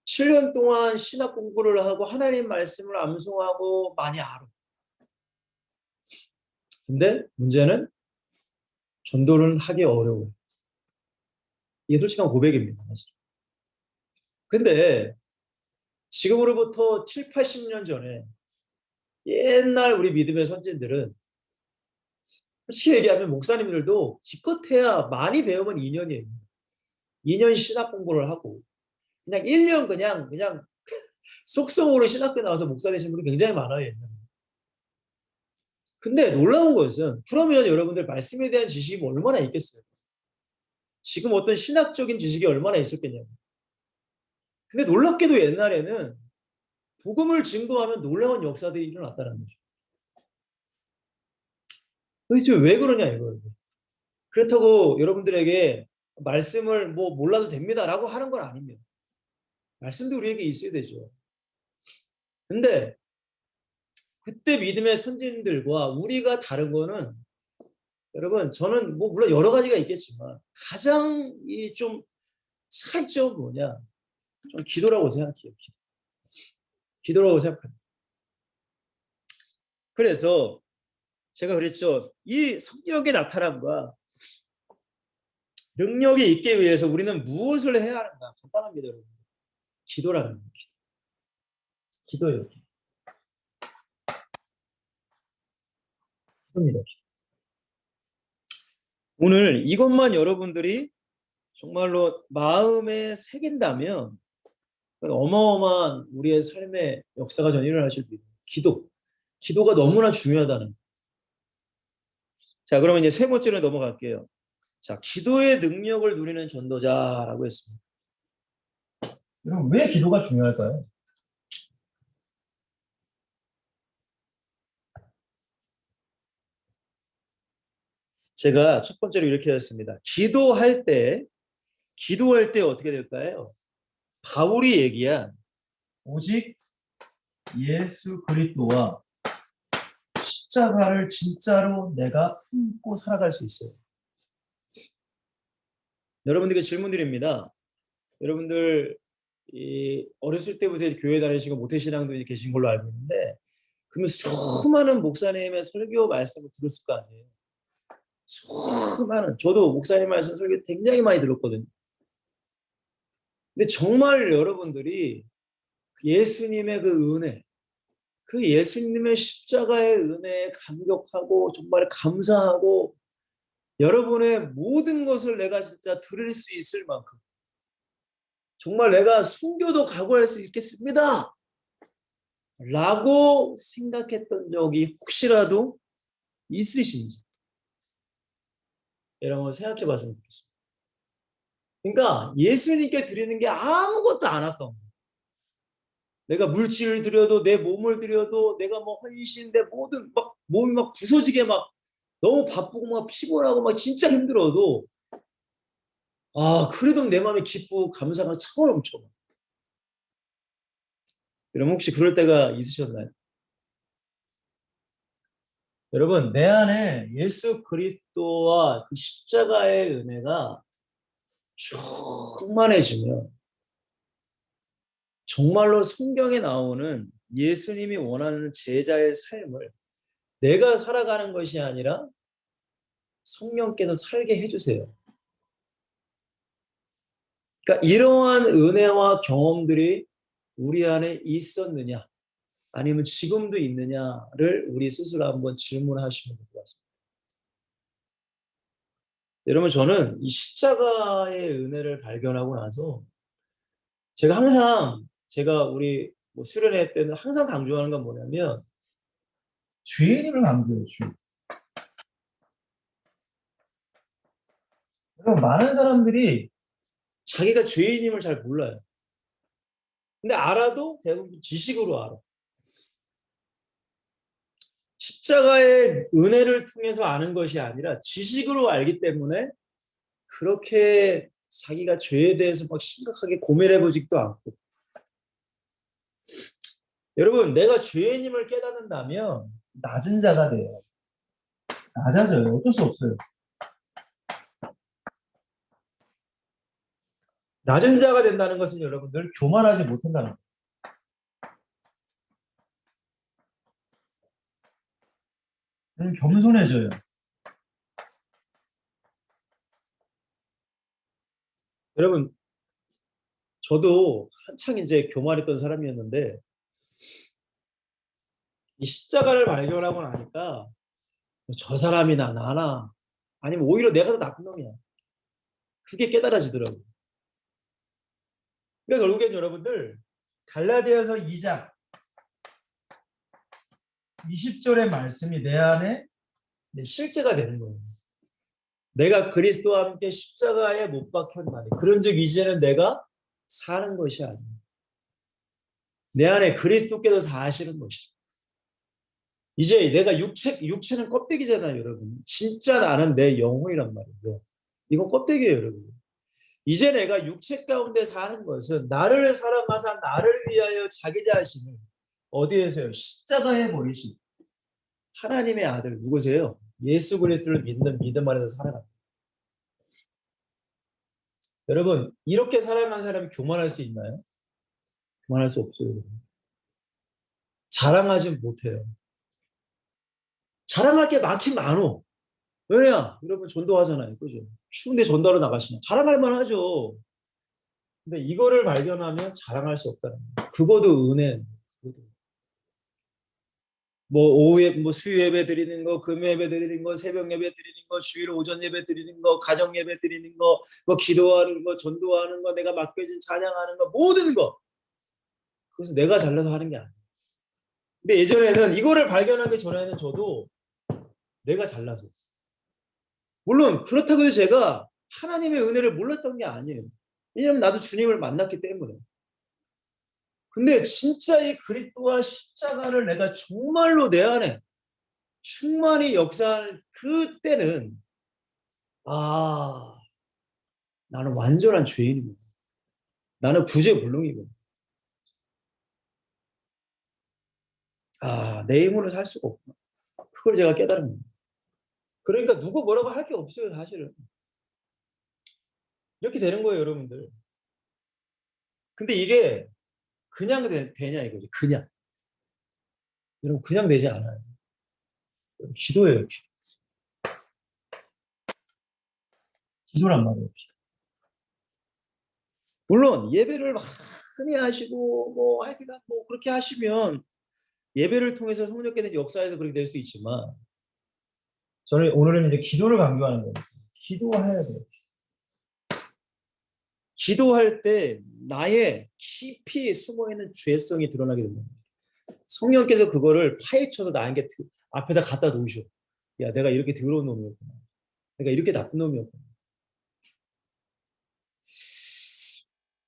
[SPEAKER 1] 7년 동안 신학 공부를 하고 하나님 말씀을 암송하고 많이 알아. 근데 문제는 전도를 하기 어려워요. 이게 솔직한 고백입니다. 사실. 근데 지금으로부터 7, 80년 전에 옛날 우리 믿음의 선진들은 솔직히 얘기하면 목사님들도 기껏해야 많이 배우면 2년이에요. 2년 신학 공부를 하고 그냥 1년 그냥 속성으로 신학교 나와서 목사 되신 분이 굉장히 많아요. 옛날에. 근데 놀라운 것은 그러면 여러분들 말씀에 대한 지식이 뭐 얼마나 있겠어요? 지금 어떤 신학적인 지식이 얼마나 있었겠냐고. 근데 놀랍게도 옛날에는 복음을 증거하면 놀라운 역사들이 일어났다는 거죠. 도대체 왜 그러냐 이거예요. 그렇다고 여러분들에게 말씀을 뭐 몰라도 됩니다라고 하는 건 아닙니다. 말씀도 우리에게 있어야 되죠. 근데 그때 믿음의 선진들과 우리가 다른 거는 여러분 저는 뭐 물론 여러 가지가 있겠지만 가장 이 좀 차이점은 뭐냐? 좀 기도라고 생각해요. 기도라고 생각합니다. 그래서 제가 그랬죠. 이 성령의 나타남과 능력이 있기 위해서 우리는 무엇을 해야 하는가? 간단합니다, 여러분. 기도라는 거예요. 기도예요. 기도입니다. 오늘 이것만 여러분들이 정말로 마음에 새긴다면 어마어마한 우리의 삶의 역사가 전 일어날 수 있습니다. 기도. 기도가 너무나 중요하다는. 자, 그러면 이제 세 번째로 넘어갈게요. 자, 기도의 능력을 누리는 전도자라고 했습니다. 그럼 왜 기도가 중요할까요? 제가 첫 번째로 이렇게 했습니다. 기도할 때 어떻게 될까요? 바울이 얘기한 오직 예수 그리스도와 십자가를 진짜로 내가 품고 살아갈 수 있어요. 여러분들께 질문드립니다. 여러분들 어렸을 때부터 교회 다니시고 모태신앙도 계신 걸로 알고 있는데 그러면 수많은 목사님의 설교 말씀을 들었을 거 아니에요. 수많은 저도 목사님 말씀 설교 굉장히 많이 들었거든요. 근데 정말 여러분들이 예수님의 그 은혜, 그 예수님의 십자가의 은혜에 감격하고 정말 감사하고 여러분의 모든 것을 내가 진짜 들을 수 있을 만큼 정말 내가 순교도 각오할 수 있겠습니다. 라고 생각했던 적이 혹시라도 있으신지 여러분 생각해 봤으면 좋겠습니다. 그러니까 예수님께 드리는 게 아무것도 안 아까운 거예요. 내가 물질을 드려도 내 몸을 드려도 내가 뭐 헌신 내 모든 막 몸이 막 부서지게 막 너무 바쁘고 막 피곤하고 막 진짜 힘들어도 그래도 내 마음에 기쁘고 감사가 차고 넘쳐. 여러분 혹시 그럴 때가 있으셨나요? 여러분 내 안에 예수 그리스도와 그 십자가의 은혜가 충만해지면 정말로 성경에 나오는 예수님이 원하는 제자의 삶을 내가 살아가는 것이 아니라 성령께서 살게 해주세요. 그러니까 이러한 은혜와 경험들이 우리 안에 있었느냐, 아니면 지금도 있느냐를 우리 스스로 한번 질문하시면 될 것 같습니다. 여러분, 저는 이 십자가의 은혜를 발견하고 나서 제가 항상 제가 우리 뭐 수련회 때는 항상 강조하는 건 뭐냐면 죄인임을 강조해요. 죄인. 여러분, 많은 사람들이 자기가 죄인임을 잘 몰라요. 근데 알아도 대부분 지식으로 알아. 십자가의 은혜를 통해서 아는 것이 아니라 지식으로 알기 때문에 그렇게 자기가 죄에 대해서 막 심각하게 고민해 보지도 않고. 여러분, 내가 죄인임을 깨닫는다면 낮은 자가 돼요. 낮아져요. 어쩔 수 없어요. 낮은 자가 된다는 것은 여러분들 교만하지 못한다는 거예요. 겸손해져요. 여러분, 저도 한창 이제 교만했던 사람이었는데 이 십자가를 발견하고 나니까 저 사람이나 나나 아니면 오히려 내가 더 나쁜 놈이야. 그게 깨달아지더라고요. 그러니까 결국엔 여러분들 갈라디아서 2장 20절의 말씀이 내 안에 실제가 되는 거예요. 내가 그리스도와 함께 십자가에 못 박혔나니 그런즉 이제는 내가 사는 것이 아니야. 내 안에 그리스도께서 사시는 것이야. 이제 내가 육체는 껍데기잖아요, 여러분. 진짜 나는 내 영혼이란 말이에요. 이건 껍데기예요, 여러분. 이제 내가 육체 가운데 사는 것은 나를 사랑하사 나를 위하여 자기 자신을 어디에서요? 십자가에 버리신 하나님의 아들 누구세요? 예수 그리스도를 믿는 믿음 안에서 살아갑니다. 여러분, 이렇게 살아가는 사람이 교만할 수 있나요? 교만할 수 없어요. 여러분. 자랑하지 못해요. 자랑할 게 많긴 많어. 왜냐? 여러분 전도하잖아요. 그죠? 추운데 전도하러 나가시면 자랑할 만하죠. 근데 이거를 발견하면 자랑할 수 없다는 거예요. 그것도 은혜. 뭐 오후에 뭐 수요 예배 드리는 거, 금 예배 드리는 거, 새벽 예배 드리는 거, 주일 오전 예배 드리는 거, 가정 예배 드리는 거, 뭐 기도하는 거, 전도하는 거, 내가 맡겨진 찬양하는 거, 모든 거. 그래서 내가 잘나서 하는 게 아니에요. 근데 예전에는 이거를 발견하기 전에는 저도 내가 잘나서 했어요. 물론 그렇다고 해서 제가 하나님의 은혜를 몰랐던 게 아니에요. 왜냐하면 나도 주님을 만났기 때문에. 근데 진짜 이 그리스도와 십자가를 내가 정말로 내 안에 충만히 역사할 그때는 아, 나는 완전한 죄인이구나. 나는 구제불능이구나. 아, 내 힘으로 살 수가 없구나. 그걸 제가 깨달은 겁니다. 그러니까 누구 뭐라고 할 게 없어요, 사실은. 이렇게 되는 거예요, 여러분들. 근데 이게 그냥 되냐 이거죠. 그냥. 여러분 그냥 되지 않아요. 기도예요. 기도란 말이에요. 물론 예배를 많이 하시고 뭐 하여간 뭐 그렇게 하시면 예배를 통해서 성령께 된 역사에서 그렇게 될 수 있지만 저는 오늘은 이제 기도를 강조하는 거예요. 기도해야 돼요. 기도할 때 나의 깊이 숨어있는 죄성이 드러나게 됩니다. 성령께서 그거를 파헤쳐서 나에게 앞에다 갖다 놓으셔. 야, 내가 이렇게 더러운 놈이었구나. 내가 이렇게 나쁜 놈이었구나.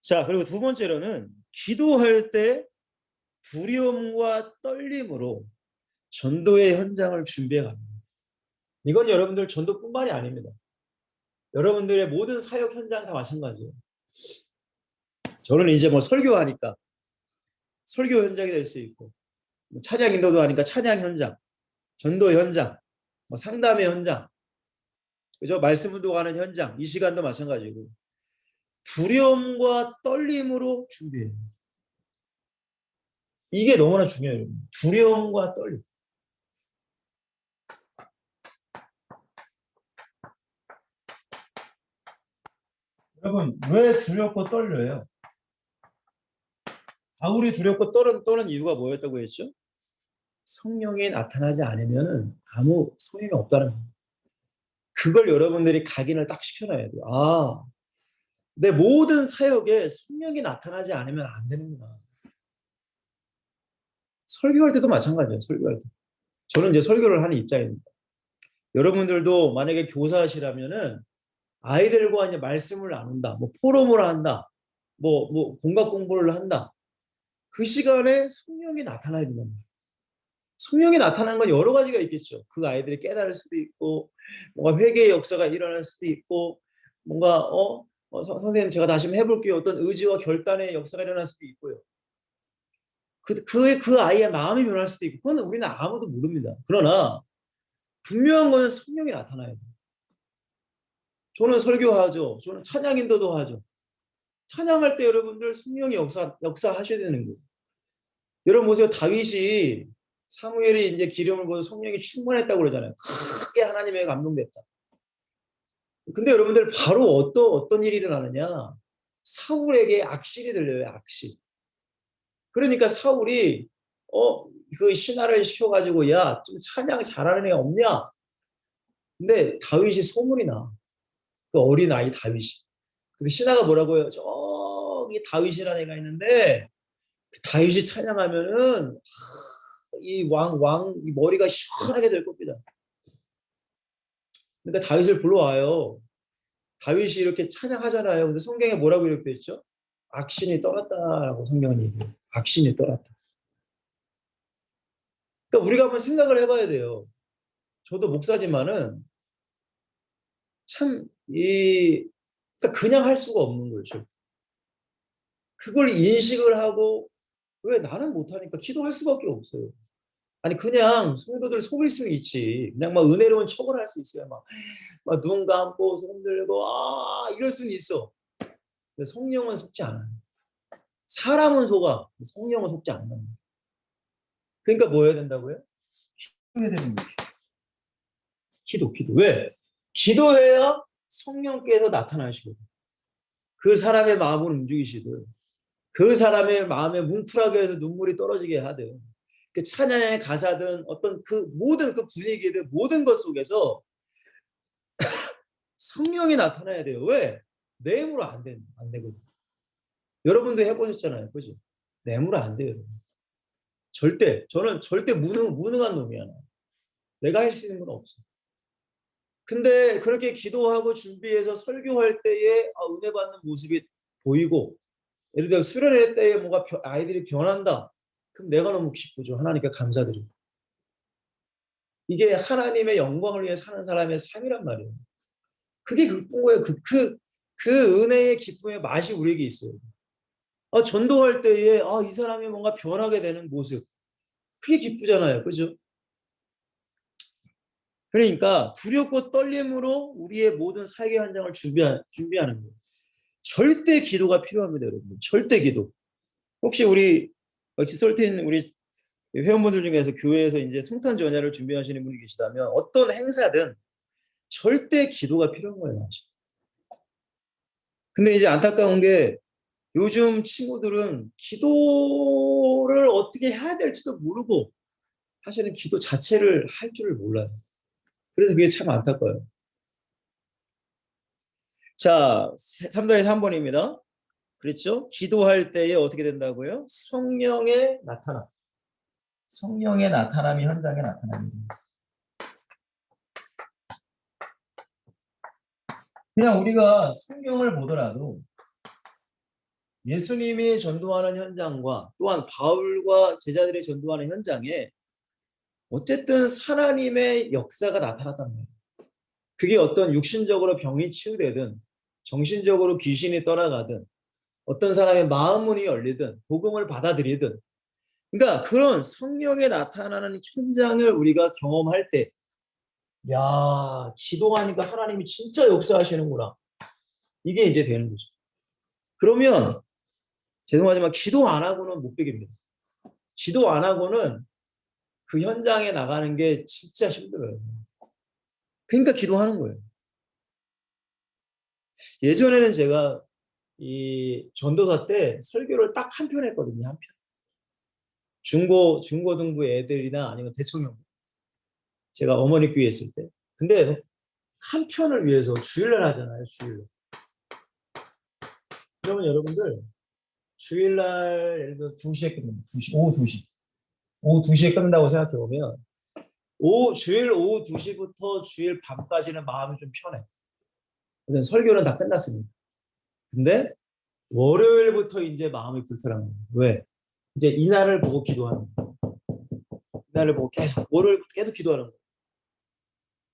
[SPEAKER 1] 자, 그리고 두 번째로는 기도할 때 두려움과 떨림으로 전도의 현장을 준비해 갑니다. 이건 여러분들 전도뿐만이 아닙니다. 여러분들의 모든 사역 현장 다 마찬가지예요. 저는 이제 뭐 설교하니까 설교 현장이 될 수 있고, 찬양 인도도 하니까 찬양 현장, 전도 현장, 뭐 상담의 현장, 그죠? 말씀 운동하는 현장, 이 시간도 마찬가지고 두려움과 떨림으로 준비해요. 이게 너무나 중요해요. 두려움과 떨림. 여러분, 왜 두렵고 떨려요? 바울이 두렵고 떠는 이유가 뭐였다고 했죠? 성령이 나타나지 않으면 아무 소용이 없다는 거예요. 그걸 여러분들이 각인을 딱 시켜놔야 돼요. 아, 내 모든 사역에 성령이 나타나지 않으면 안 되는구나. 설교할 때도 마찬가지예요. 설교할 때. 저는 이제 설교를 하는 입장입니다. 여러분들도 만약에 교사시라면은 아이들과 이제 말씀을 나눈다, 뭐 포럼을 한다, 뭐 공각 공부를 한다. 그 시간에 성령이 나타나야 된다. 성령이 나타나는 건 여러 가지가 있겠죠. 그 아이들이 깨달을 수도 있고, 뭔가 회개의 역사가 일어날 수도 있고, 뭔가 선생님 제가 다시 한번 해볼게요. 어떤 의지와 결단의 역사가 일어날 수도 있고요. 그 아이의 마음이 변할 수도 있고, 그건 우리는 아무도 모릅니다. 그러나 분명한 것은 성령이 나타나야 돼요. 저는 설교하죠. 저는 찬양 인도도 하죠. 찬양할 때 여러분들 성령이 역사하셔야 되는 거예요. 여러분 보세요. 다윗이 사무엘이 이제 기름을 부어서 성령이 충만했다고 그러잖아요. 크게 하나님의 감동됐다. 근데 여러분들 바로 어떤 일이 일어나느냐? 사울에게 악실이 들려요. 악실. 그러니까 사울이 그 신하를 시켜가지고 야, 좀 찬양 잘하는 애 없냐? 근데 다윗이 소문이 나. 그 어린 아이 다윗이. 그 신하가 뭐라고요? 저기 다윗이라는 애가 있는데 그 다윗이 찬양하면은 이 머리가 시원하게 될 겁니다. 그러니까 다윗을 불러와요. 다윗이 이렇게 찬양하잖아요. 근데 성경에 뭐라고 이렇게 있죠? 악신이 떠났다라고 성경은 얘기해요. 악신이 떠났다. 그러니까 우리가 한번 생각을 해봐야 돼요. 저도 목사지만은 참 그러니까 그냥 할 수가 없는 거죠. 그걸 인식을 하고 왜 나는 못하니까 기도할 수밖에 없어요. 아니 그냥 성도들 속일 수 있지. 그냥 막 은혜로운 척을 할 수 있어요. 막 눈 감고 손 들고 이럴 수는 있어. 근데 성령은 속지 않아요. 사람은 속아. 성령은 속지 않는 거예요. 그러니까 뭐 해야 된다고요? 기도해야 되는 거예요. 기도. 왜? 기도해야 성령께서 나타나시거든요. 그 사람의 마음을 움직이시듯 그 사람의 마음에 뭉클하게 해서 눈물이 떨어지게 하듯 그 찬양의 가사든 어떤 그 모든 그 분위기든 모든 것 속에서 성령이 나타나야 돼요. 왜? 내 힘으로 안 되거든요. 여러분도 해보셨잖아요. 그죠? 내 힘으로 안 돼요. 저는 절대 무능한 놈이야. 내가 할 수 있는 건 없어. 근데 그렇게 기도하고 준비해서 설교할 때에 은혜 받는 모습이 보이고 예를 들어 수련회 때에 뭔가 아이들이 변한다. 그럼 내가 너무 기쁘죠. 하나님께 감사드리고. 이게 하나님의 영광을 위해 사는 사람의 삶이란 말이에요. 그게 기쁜 거예요. 그 은혜의 기쁨의 맛이 우리에게 있어요. 전도할 때에 이 사람이 뭔가 변하게 되는 모습. 그게 기쁘잖아요. 그죠? 그러니까 두렵고 떨림으로 우리의 모든 사역의 현장을 준비하는 거예요. 절대 기도가 필요합니다, 여러분. 절대 기도. 혹시 우리 지솔틴 우리 회원분들 중에서 교회에서 이제 성탄 전야를 준비하시는 분이 계시다면 어떤 행사든 절대 기도가 필요한 거예요. 근데 이제 안타까운 게 요즘 친구들은 기도를 어떻게 해야 될지도 모르고 사실은 기도 자체를 할 줄을 몰라요. 그래서 그게 참 안타까워요. 자, 3단의 3번입니다. 그렇죠? 기도할 때에 어떻게 된다고요? 성령의 나타남. 성령의 나타남이 현장에 나타납니다. 그냥 우리가 성경을 보더라도 예수님이 전도하는 현장과 또한 바울과 제자들이 전도하는 현장에 어쨌든 하나님의 역사가 나타났단 말이에요. 그게 어떤 육신적으로 병이 치유되든 정신적으로 귀신이 떠나가든 어떤 사람의 마음 문이 열리든 복음을 받아들이든 그러니까 그런 성령에 나타나는 현장을 우리가 경험할 때 야, 기도하니까 하나님이 진짜 역사하시는구나. 이게 이제 되는 거죠. 그러면 죄송하지만 기도 안 하고는 못 베깁니다. 기도 안 하고는 그 현장에 나가는 게 진짜 힘들어요. 그러니까 기도하는 거예요. 예전에는 제가 이 전도사 때 설교를 딱 한 편 했거든요. 한 편. 중고등부 애들이나 아니면 대청년. 제가 어머니 교회 있을 때. 근데 한 편을 위해서 주일날 하잖아요. 주일날. 그러면 여러분들 주일날 예를 들어 2시에 끝납니다. 2시, 오후 2시. 오후 2시에 끝난다고 생각해 보면 주일 오후 2시부터 주일 밤까지는 마음이 좀 편해. 설교는 다 끝났습니다. 근데 월요일부터 이제 마음이 불편한 거예요. 왜? 이제 이날을 보고 기도하는 거예요. 이날을 보고 계속 월요일 계속 기도하는 거예요.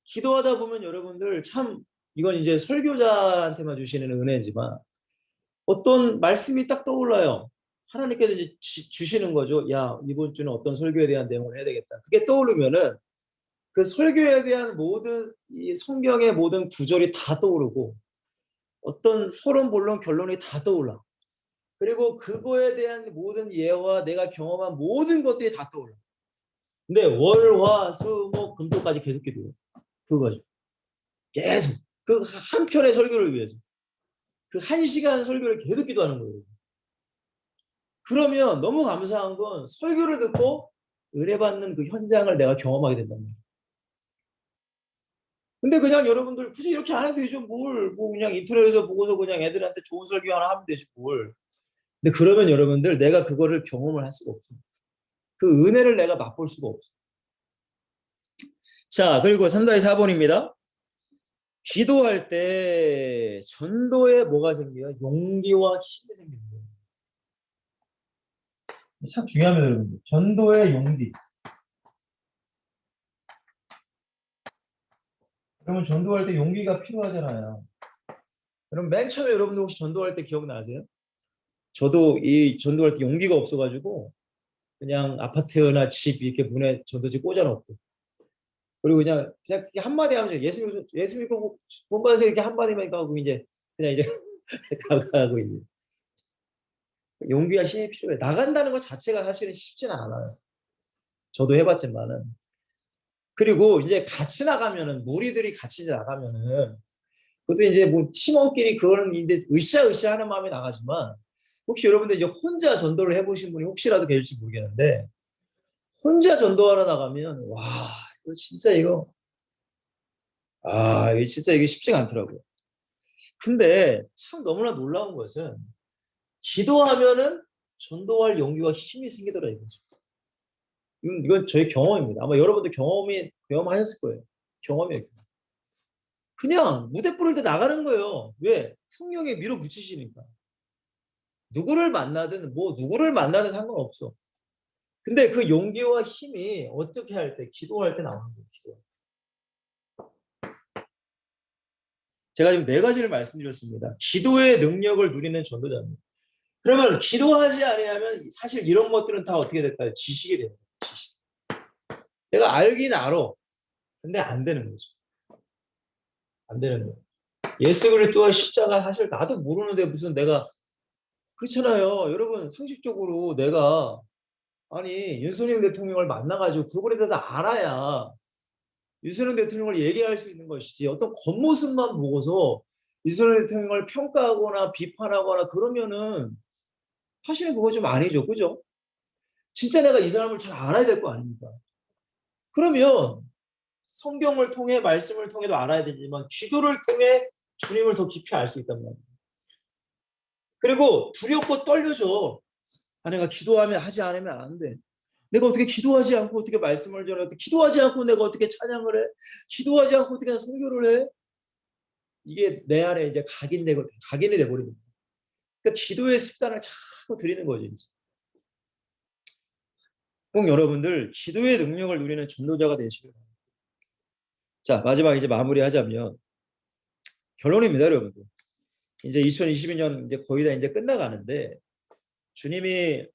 [SPEAKER 1] 기도하다 보면 여러분들 참 이건 이제 설교자한테만 주시는 은혜지만 어떤 말씀이 딱 떠올라요. 하나님께서 이제 주시는 거죠. 야, 이번 주는 어떤 설교에 대한 내용을 해야 되겠다. 그게 떠오르면은 그 설교에 대한 모든 이 성경의 모든 구절이 다 떠오르고 어떤 서론, 본론, 결론이 다 떠올라. 그리고 그거에 대한 모든 예와 내가 경험한 모든 것들이 다 떠올라. 근데 월, 화, 수, 목, 금토까지 계속 기도해요. 그거죠. 계속. 그 한 편의 설교를 위해서. 그 1시간 설교를 계속 기도하는 거예요. 그러면 너무 감사한 건 설교를 듣고 의뢰받는 그 현장을 내가 경험하게 된다는 거예요. 근데 그냥 여러분들 굳이 이렇게 안 해도 되죠. 뭐 그냥 인터넷에서 보고서 그냥 애들한테 좋은 설교 하나 하면 되지 뭘. 근데 그러면 여러분들 내가 그거를 경험을 할 수가 없어요. 그 은혜를 내가 맛볼 수가 없어요. 자, 그리고 3-4번입니다. 기도할 때 전도에 뭐가 생겨요? 용기와 힘이 생기는 거예요. 참 중요합니다, 여러분들. 전도의 용기. 그러면 전도할 때 용기가 필요하잖아요. 그럼 맨 처음에 여러분들 혹시 전도할 때 기억나세요? 저도 이 전도할 때 용기가 없어가지고 그냥 아파트나 집 이렇게 문에 전도지 꽂아놓고 그리고 그냥 한마디 하면 예수 믿고 본받아서 이렇게 한마디만 하고 이제 그냥 이제 가고 이제 용기와 힘이 필요해. 나간다는 것 자체가 사실은 쉽지는 않아요. 저도 해봤지만은. 그리고 이제 같이 나가면은 무리들이 같이 나가면은 그것도 이제 뭐 팀원끼리 그거는 이제 으쌰으쌰 하는 마음이 나가지만 혹시 여러분들 이제 혼자 전도를 해보신 분이 혹시라도 계실지 모르겠는데 혼자 전도하러 나가면 와 이거 진짜 이거 이게 진짜 이게 쉽지가 않더라고요. 근데 참 너무나 놀라운 것은 기도하면은 전도할 용기와 힘이 생기더라 이거죠. 이건 저의 경험입니다. 아마 여러분도 경험하셨을 거예요. 경험이에요. 그냥 무대 뿌릴 때 나가는 거예요. 왜? 성령에 밀어붙이시니까. 누구를 만나든 뭐 누구를 만나든 상관없어. 근데 그 용기와 힘이 어떻게 할 때? 기도할 때 나오는 거예요. 제가 지금 4가지를 말씀드렸습니다. 기도의 능력을 누리는 전도자입니다. 그러면 기도하지 아니하면 사실 이런 것들은 다 어떻게 될까요? 지식이 되는 거예요. 지식. 내가 알긴 알아. 근데 안 되는 거죠. 안 되는 거예요. 예수 그리스도와 십자가 사실 나도 모르는데 무슨 내가 그렇잖아요. 여러분 상식적으로 내가 아니 윤석열 대통령을 만나가지고 그거에 대해서 알아야 윤석열 대통령을 얘기할 수 있는 것이지 어떤 겉모습만 보고서 윤석열 대통령을 평가하거나 비판하거나 그러면은 사실은 그거 좀 아니죠. 그죠? 진짜 내가 이 사람을 잘 알아야 될 거 아닙니까? 그러면 성경을 통해 말씀을 통해도 알아야 되지만 기도를 통해 주님을 더 깊이 알 수 있단 말이에요. 그리고 두렵고 떨려져. 내가 기도하면 하지 않으면 안 돼. 내가 어떻게 기도하지 않고 어떻게 말씀을 전해? 기도하지 않고 내가 어떻게 찬양을 해? 기도하지 않고 어떻게 선교를 해? 이게 내 안에 이제 각인이 돼버리는 거예요. 그러니까 기도의 습관을 자꾸 들이는 거죠. 이제. 꼭 여러분들 기도의 능력을 누리는 전도자가 되시길 바랍니다. 자, 마지막 이제 마무리하자면 결론입니다, 여러분들. 이제 2022년 이제 거의 다 이제 끝나가는데 주님이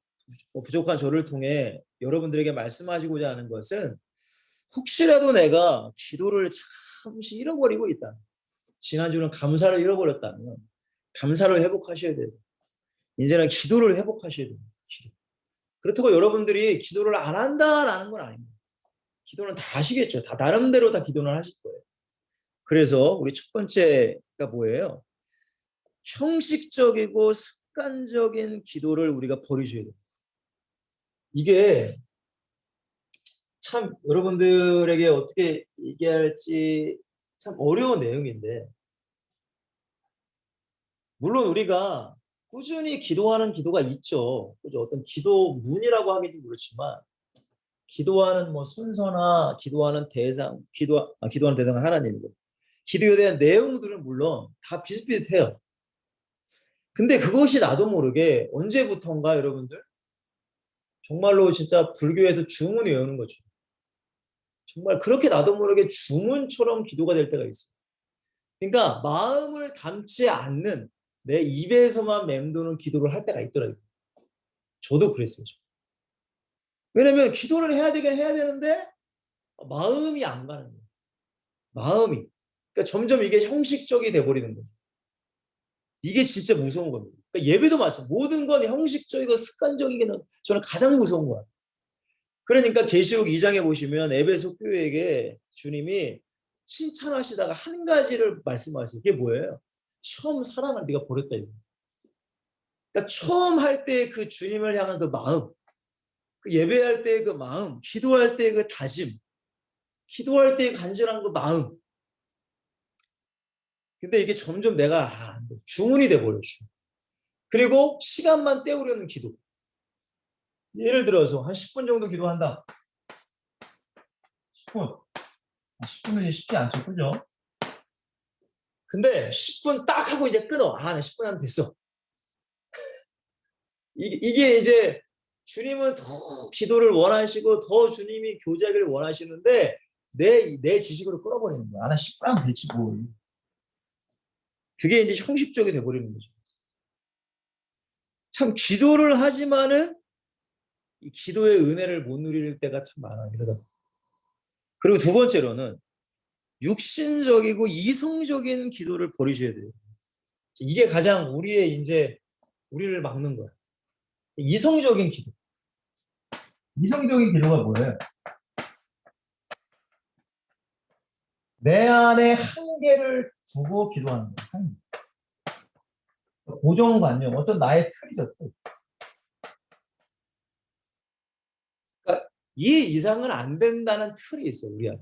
[SPEAKER 1] 부족한 저를 통해 여러분들에게 말씀하시고자 하는 것은 혹시라도 내가 기도를 잠시 잃어버리고 있다. 지난주는 감사를 잃어버렸다면 감사를 회복하셔야 돼요. 이제는 기도를 회복하셔야 돼요. 기도. 그렇다고 여러분들이 기도를 안 한다라는 건 아닙니다. 기도는 다 하시겠죠. 다 나름대로 다 기도는 하실 거예요. 그래서 우리 첫 번째가 뭐예요? 형식적이고 습관적인 기도를 우리가 버리셔야 돼요. 이게 참 여러분들에게 어떻게 얘기할지 참 어려운 내용인데, 물론 우리가 꾸준히 기도하는 기도가 있죠. 그죠? 어떤 기도문이라고 하기도 그렇지만, 기도하는 뭐 순서나 기도하는 대상, 기도하는 대상은 하나님이고, 기도에 대한 내용들은 물론 다 비슷비슷해요. 근데 그것이 나도 모르게 언제부턴가 여러분들 정말로 진짜 불교에서 주문 외우는 거죠. 정말 그렇게 나도 모르게 주문처럼 기도가 될 때가 있어요. 그러니까 마음을 담지 않는 내 입에서만 맴도는 기도를 할 때가 있더라고요. 저도 그랬어요. 왜냐면 기도를 해야 되긴 해야 되는데 마음이 안 가는 거예요. 마음이. 그러니까 점점 이게 형식적이 돼버리는 거예요. 이게 진짜 무서운 겁니다. 그러니까 예배도 마찬가지. 모든 건 형식적이고 습관적이기는 저는 가장 무서운 것 같아요. 그러니까 계시록 2장에 보시면 에베소 교회에게 주님이 칭찬하시다가 한 가지를 말씀하세요. 그게 뭐예요? 처음 사랑을 네가 버렸다 이거. 그러니까 처음 할 때 그 주님을 향한 그 마음, 그 예배할 때의 그 마음, 기도할 때의 그 다짐, 기도할 때의 간절한 그 마음. 근데 이게 점점 내가 주문이 돼버려요. 그리고 시간만 때우려는 기도. 예를 들어서 한 10분 정도 기도한다. 10분. 10분은 쉽지 않죠. 그죠? 근데 10분 딱 하고 이제 끊어. 나 10분 하면 됐어. 이게 이제 주님은 더 기도를 원하시고 더 주님이 교제하기를 원하시는데 내 지식으로 끌어버리는 거야. 나 10분 하면 되지 뭐. 그게 이제 형식적이 돼버리는 거죠. 참 기도를 하지만은 이 기도의 은혜를 못 누릴 때가 참 많아요. 이러다. 그리고 두 번째로는 육신적이고 이성적인 기도를 버리셔야 돼요. 이게 가장 우리를 막는 거야. 이성적인 기도. 이성적인 기도가 뭐예요? 내 안에 한계를 두고 기도하는 거예요. 고정관념, 어떤 나의 틀이죠. 틀. 그러니까 이 이상은 안 된다는 틀이 있어요. 우리 안에.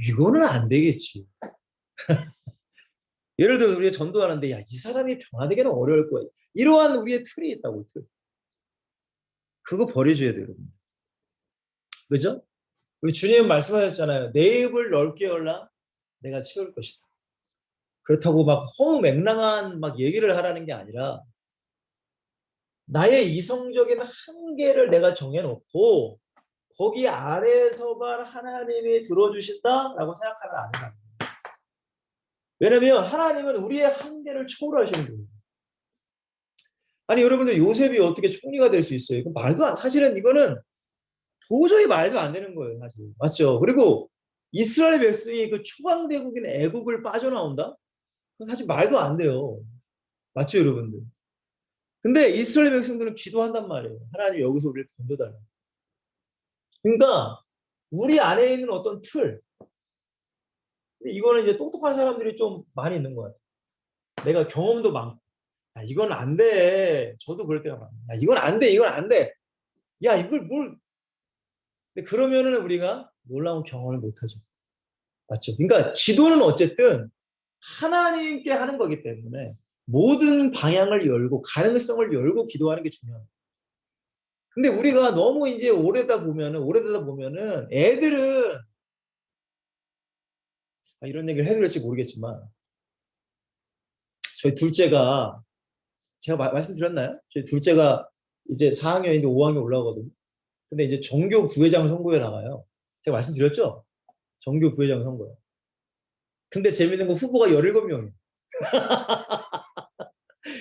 [SPEAKER 1] 이거는 안 되겠지. 예를 들어 우리가 전도하는데 이 사람이 변화되기는 어려울 거야. 이러한 우리의 틀이 있다고. 틀. 그거 버려줘야 돼요. 여러분. 그죠? 우리 주님 말씀하셨잖아요. 내 입을 넓게 열라 내가 채울 것이다. 그렇다고 막 허무맹랑한 막 얘기를 하라는 게 아니라 나의 이성적인 한계를 내가 정해놓고 거기 아래에서만 하나님이 들어주신다라고 생각하면 안 된다. 왜냐하면 하나님은 우리의 한계를 초월하시는 분이에요. 아니 여러분들 요셉이 어떻게 총리가 될 수 있어요? 사실은 이거는 도저히 말도 안 되는 거예요. 사실. 맞죠? 그리고 이스라엘 백성이 그 초강대국인 애국을 빠져나온다? 그건 사실 말도 안 돼요. 맞죠 여러분들? 근데 이스라엘 백성들은 기도한단 말이에요. 하나님 여기서 우리를 건져달라. 그러니까 우리 안에 있는 어떤 틀, 이거는 이제 똑똑한 사람들이 좀 많이 있는 것 같아요. 내가 경험도 많고, 이건 안 돼. 저도 그럴 때가 많아요. 이건 안 돼. 이건 안 돼. 야, 이걸 뭘. 근데 그러면은 우리가 놀라운 경험을 못하죠. 맞죠? 그러니까 기도는 어쨌든 하나님께 하는 거기 때문에 모든 방향을 열고 가능성을 열고 기도하는 게 중요합니다. 근데 우리가 너무 이제 오래되다 보면은 애들은 이런 얘기를 해도 될지 모르겠지만 저희 둘째가 제가 말씀드렸나요? 저희 둘째가 이제 4학년인데 5학년 올라가거든요. 근데 이제 정교 부회장 선거에 나가요. 제가 말씀드렸죠? 정교 부회장 선거요. 근데 재밌는 건 후보가 17명이에요.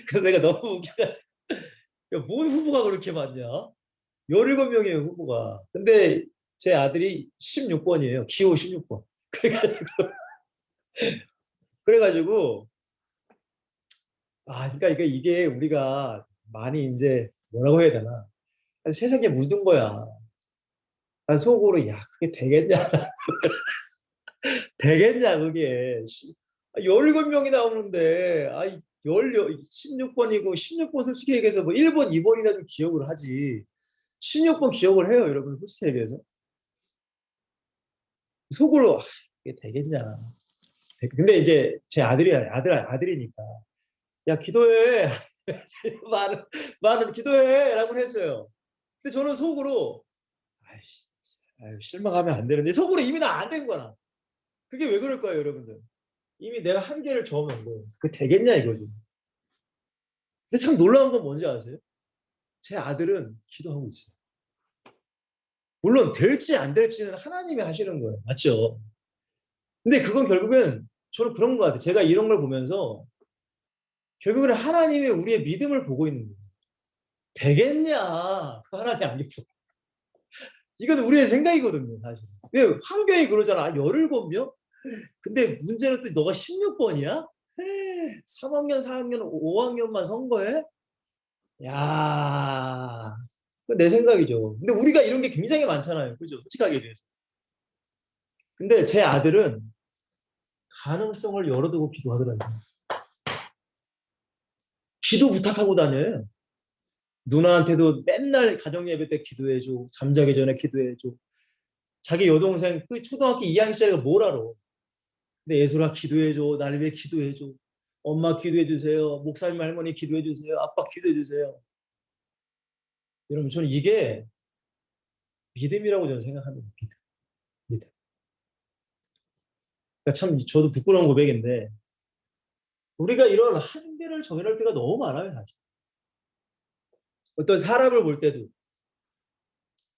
[SPEAKER 1] 그래서 내가 너무 웃겨가지고 야, 뭔 후보가 그렇게 많냐? 17명이에요 후보가. 근데 제 아들이 16번이에요. 기호 16번. 그래가지고 그러니까 이게 우리가 많이 이제 뭐라고 해야 되나? 세상에 묻은 거야. 난 속으로 그게 되겠냐? 되겠냐 그게. 17명이 나오는데 16번이고 16번 솔직히 얘기해서 뭐 1번, 2번이나 좀 기억을 하지. 16번 기억을 해요, 여러분. 솔직히 얘기해서. 속으로 이게 되겠냐. 근데 이제 제 아들이니까 야 기도해. 많은 기도해라고 했어요. 근데 저는 속으로 아이씨, 실망하면 안 되는데 속으로 이미 나 안 된 거야. 그게 왜 그럴까요, 여러분들? 이미 내가 한계를 저어놓은 거예요. 그 되겠냐 이거죠. 근데 참 놀라운 건 뭔지 아세요? 제 아들은 기도하고 있어요. 물론 될지 안 될지는 하나님이 하시는 거예요. 맞죠? 근데 그건 결국은 저는 그런 것 같아요. 제가 이런 걸 보면서 결국은 하나님이 우리의 믿음을 보고 있는 거예요. 되겠냐? 그 하나님 아니고. 이건 우리의 생각이거든요, 사실. 왜 환경이 그러잖아. 17명? 근데 문제는 또 너가 16번이야? 3학년, 4학년, 5학년만 선거해? 야, 그건 내 생각이죠. 근데 우리가 이런 게 굉장히 많잖아요. 그죠? 솔직하게 얘기해서. 근데 제 아들은 가능성을 열어두고 기도하더라고요. 기도 부탁하고 다녀요. 누나한테도 맨날 가정 예배 때 기도해줘. 잠자기 전에 기도해줘. 자기 여동생 그 초등학교 2학년 짜리가 뭘 알아. 근데 예술아 기도해줘. 나를 위해 기도해줘. 엄마 기도해주세요. 목사님 할머니 기도해주세요. 아빠 기도해주세요. 여러분 저는 이게 믿음이라고 저는 생각합니다. 믿음. 그러니까 참 저도 부끄러운 고백인데 우리가 이런 한계를 정해놓을 때가 너무 많아요. 사실. 어떤 사람을 볼 때도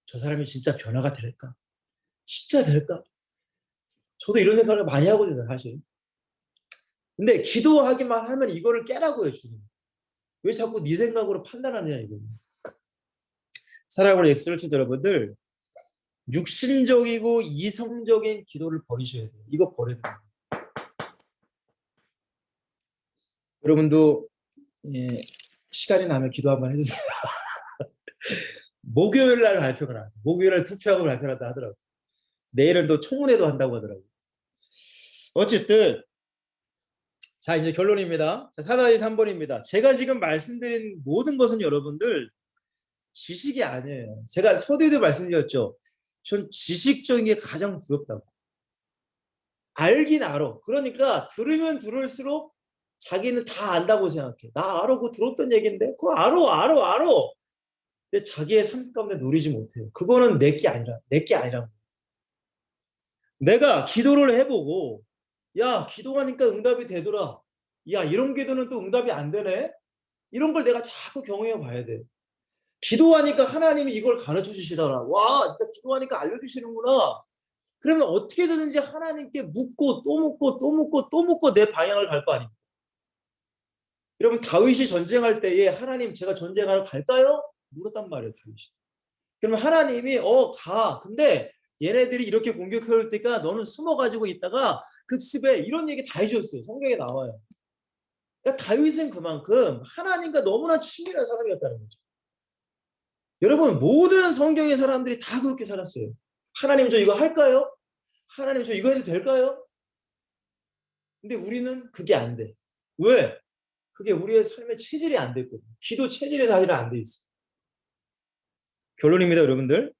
[SPEAKER 1] 저 사람이 진짜 변화가 될까? 진짜 될까? 저도 이런 생각을 많이 하거든요. 사실. 근데 기도하기만 하면 이거를 깨라고요. 주님. 왜 자꾸 네 생각으로 판단하느냐 이거예요. 사랑하는 엑스트로치 여러분들 육신적이고 이성적인 기도를 버리셔야 돼요. 이거 버려야 돼요. 여러분도 예, 시간이 나면 기도 한번 해주세요. 목요일 날 발표가 나요. 목요일 날 투표하고 발표를 한다 하더라고요. 내일은 또 청문회도 한다고 하더라고요. 어쨌든 자 이제 결론입니다. 자 4-2 3번입니다. 제가 지금 말씀드린 모든 것은 여러분들 지식이 아니에요. 제가 서두에도 말씀드렸죠. 전 지식적인 게 가장 두렵다고. 알긴 알아. 그러니까 들으면 들을수록 자기는 다 안다고 생각해. 나 알아. 그거 들었던 얘기인데. 그거 알아. 근데 자기의 삶 가운데 누리지 못해요. 그거는 내게 아니라. 내가 기도를 해보고, 야, 기도하니까 응답이 되더라. 야, 이런 기도는 또 응답이 안 되네. 이런 걸 내가 자꾸 경험해 봐야 돼. 기도하니까 하나님이 이걸 가르쳐 주시더라. 와, 진짜 기도하니까 알려주시는구나. 그러면 어떻게든지 하나님께 묻고 또 묻고 또 묻고 또 묻고 내 방향을 갈 거 아닙니까? 여러분 다윗이 전쟁할 때에 하나님 제가 전쟁하러 갈까요? 물었단 말이에요. 다윗이. 그러면 하나님이 가. 근데 얘네들이 이렇게 공격해 올 때가 너는 숨어가지고 있다가 급습해. 이런 얘기 다 해줬어요. 성경에 나와요. 그러니까 다윗은 그만큼 하나님과 너무나 친밀한 사람이었다는 거죠. 여러분 모든 성경의 사람들이 다 그렇게 살았어요. 하나님 저 이거 할까요? 하나님 저 이거 해도 될까요? 근데 우리는 그게 안 돼. 왜? 그게 우리의 삶의 체질이 안 됐거든요. 기도 체질이 사실은 안 돼 있어. 결론입니다, 여러분들.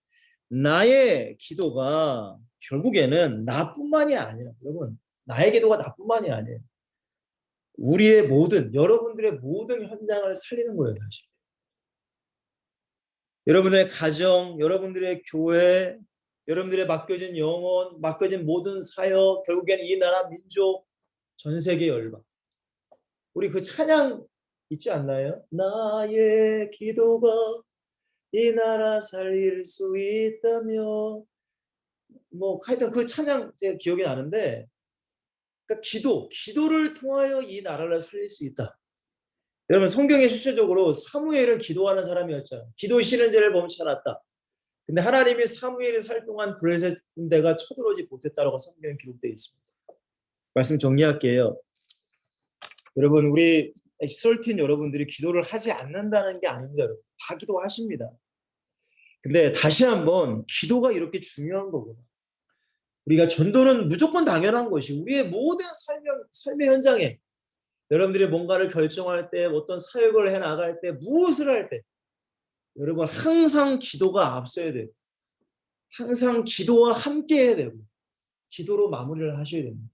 [SPEAKER 1] 나의 기도가 결국에는 나뿐만이 아니라 여러분 나의 기도가 나뿐만이 아니에요. 우리의 여러분들의 모든 현장을 살리는 거예요. 사실. 여러분의 가정, 여러분들의 교회, 여러분들의 맡겨진 영혼, 맡겨진 모든 사역, 결국엔 이 나라 민족, 전 세계 열방. 우리 그 찬양 있지 않나요? 나의 기도가 이 나라 살릴 수 있다며 뭐 하여튼 그 찬양 제가 기억이 나는데 그러니까 기도를 통하여 이 나라를 살릴 수 있다. 여러분 성경에 실제적으로 사무엘은 기도하는 사람이었잖아요. 기도 싫은 죄를 범치 않았다. 근데 하나님이 사무엘을 살 동안 블레셋 군대가 쳐들어오지 못했다라고 성경에 기록되어 있습니다. 말씀 정리할게요. 여러분 우리 엑설틴 여러분들이 기도를 하지 않는다는 게 아닙니다. 여러분. 다 기도하십니다. 근데 다시 한번 기도가 이렇게 중요한 거구나. 우리가 전도는 무조건 당연한 것이 우리의 모든 삶의 현장에 여러분들이 뭔가를 결정할 때, 어떤 사역을 해 나갈 때, 무엇을 할 때, 여러분 항상 기도가 앞서야 돼요. 항상 기도와 함께 해야 되고, 기도로 마무리를 하셔야 됩니다.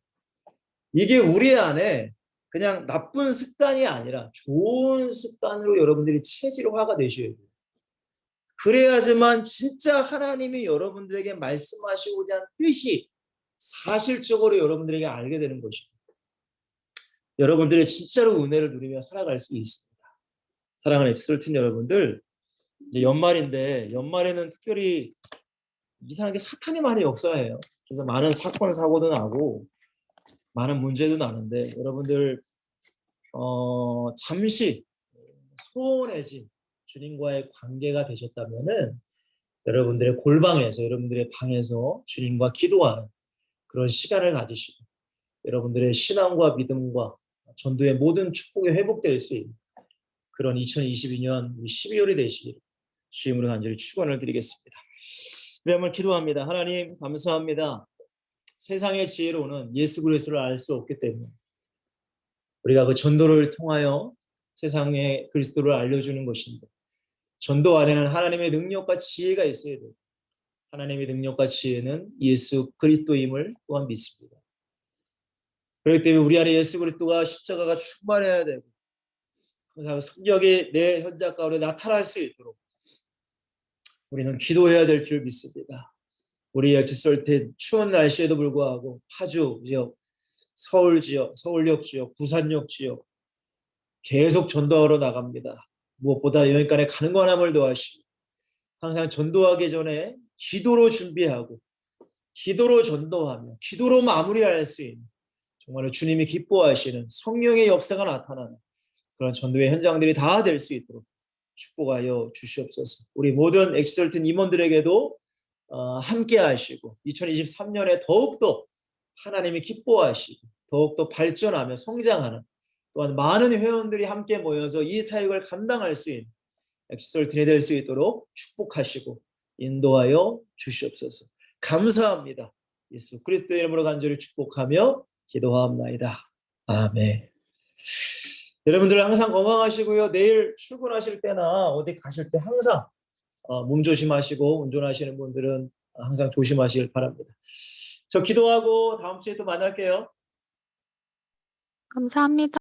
[SPEAKER 1] 이게 우리 안에 그냥 나쁜 습관이 아니라 좋은 습관으로 여러분들이 체질화가 되셔야 돼요. 그래야지만 진짜 하나님이 여러분들에게 말씀하시고자 한 뜻이 사실적으로 여러분들에게 알게 되는 것입니다. 여러분들이 진짜로 은혜를 누리며 살아갈 수 있습니다. 사랑하는 엑솔틴 여러분들, 이제 연말인데 연말에는 특별히 이상하게 사탄이 많이 역사해요. 그래서 많은 사건 사고도 나고 많은 문제도 나는데 여러분들 잠시 소원해진 주님과의 관계가 되셨다면은 여러분들의 골방에서 여러분들의 방에서 주님과 기도하는 그런 시간을 가지시고 여러분들의 신앙과 믿음과 전도의 모든 축복이 회복될 수 있는 그런 2022년 12월이 되시기를 주님으로 간절히 축원을 드리겠습니다. 우리 한번 기도합니다. 하나님 감사합니다. 세상의 지혜로는 예수 그리스도를 알 수 없기 때문에 우리가 그 전도를 통하여 세상에 그리스도를 알려주는 것인데 전도 안에는 하나님의 능력과 지혜가 있어야 돼요. 하나님의 능력과 지혜는 예수 그리스도임을 또한 믿습니다. 그렇기 때문에 우리 안에 예수 그리스도가 십자가가 충만해야 되고 성령이 내 현장 가운데 나타날 수 있도록 우리는 기도해야 될 줄 믿습니다. 우리 엑스설텐 추운 날씨에도 불구하고 파주 지역, 서울 지역, 서울역 지역, 부산역 지역 계속 전도하러 나갑니다. 무엇보다 여기까지 가는 권함을 도하시고 항상 전도하기 전에 기도로 준비하고 기도로 전도하며 기도로 마무리할 수 있는 정말로 주님이 기뻐하시는 성령의 역사가 나타나는 그런 전도의 현장들이 다 될 수 있도록 축복하여 주시옵소서. 우리 모든 엑스설튼 임원들에게도 함께 하시고 2023년에 더욱더 하나님이 기뻐하시고 더욱더 발전하며 성장하는 또한 많은 회원들이 함께 모여서 이 사역을 감당할 수 있는 엑스설튼이 될 수 있도록 축복하시고 인도하여 주시옵소서. 감사합니다. 예수 그리스도의 이름으로 간절히 축복하며 기도하옵나이다. 아멘. 여러분들 항상 건강하시고요. 내일 출근하실 때나 어디 가실 때 항상 몸 조심하시고 운전하시는 분들은 항상 조심하시길 바랍니다. 저 기도하고 다음 주에 또 만날게요.
[SPEAKER 2] 감사합니다.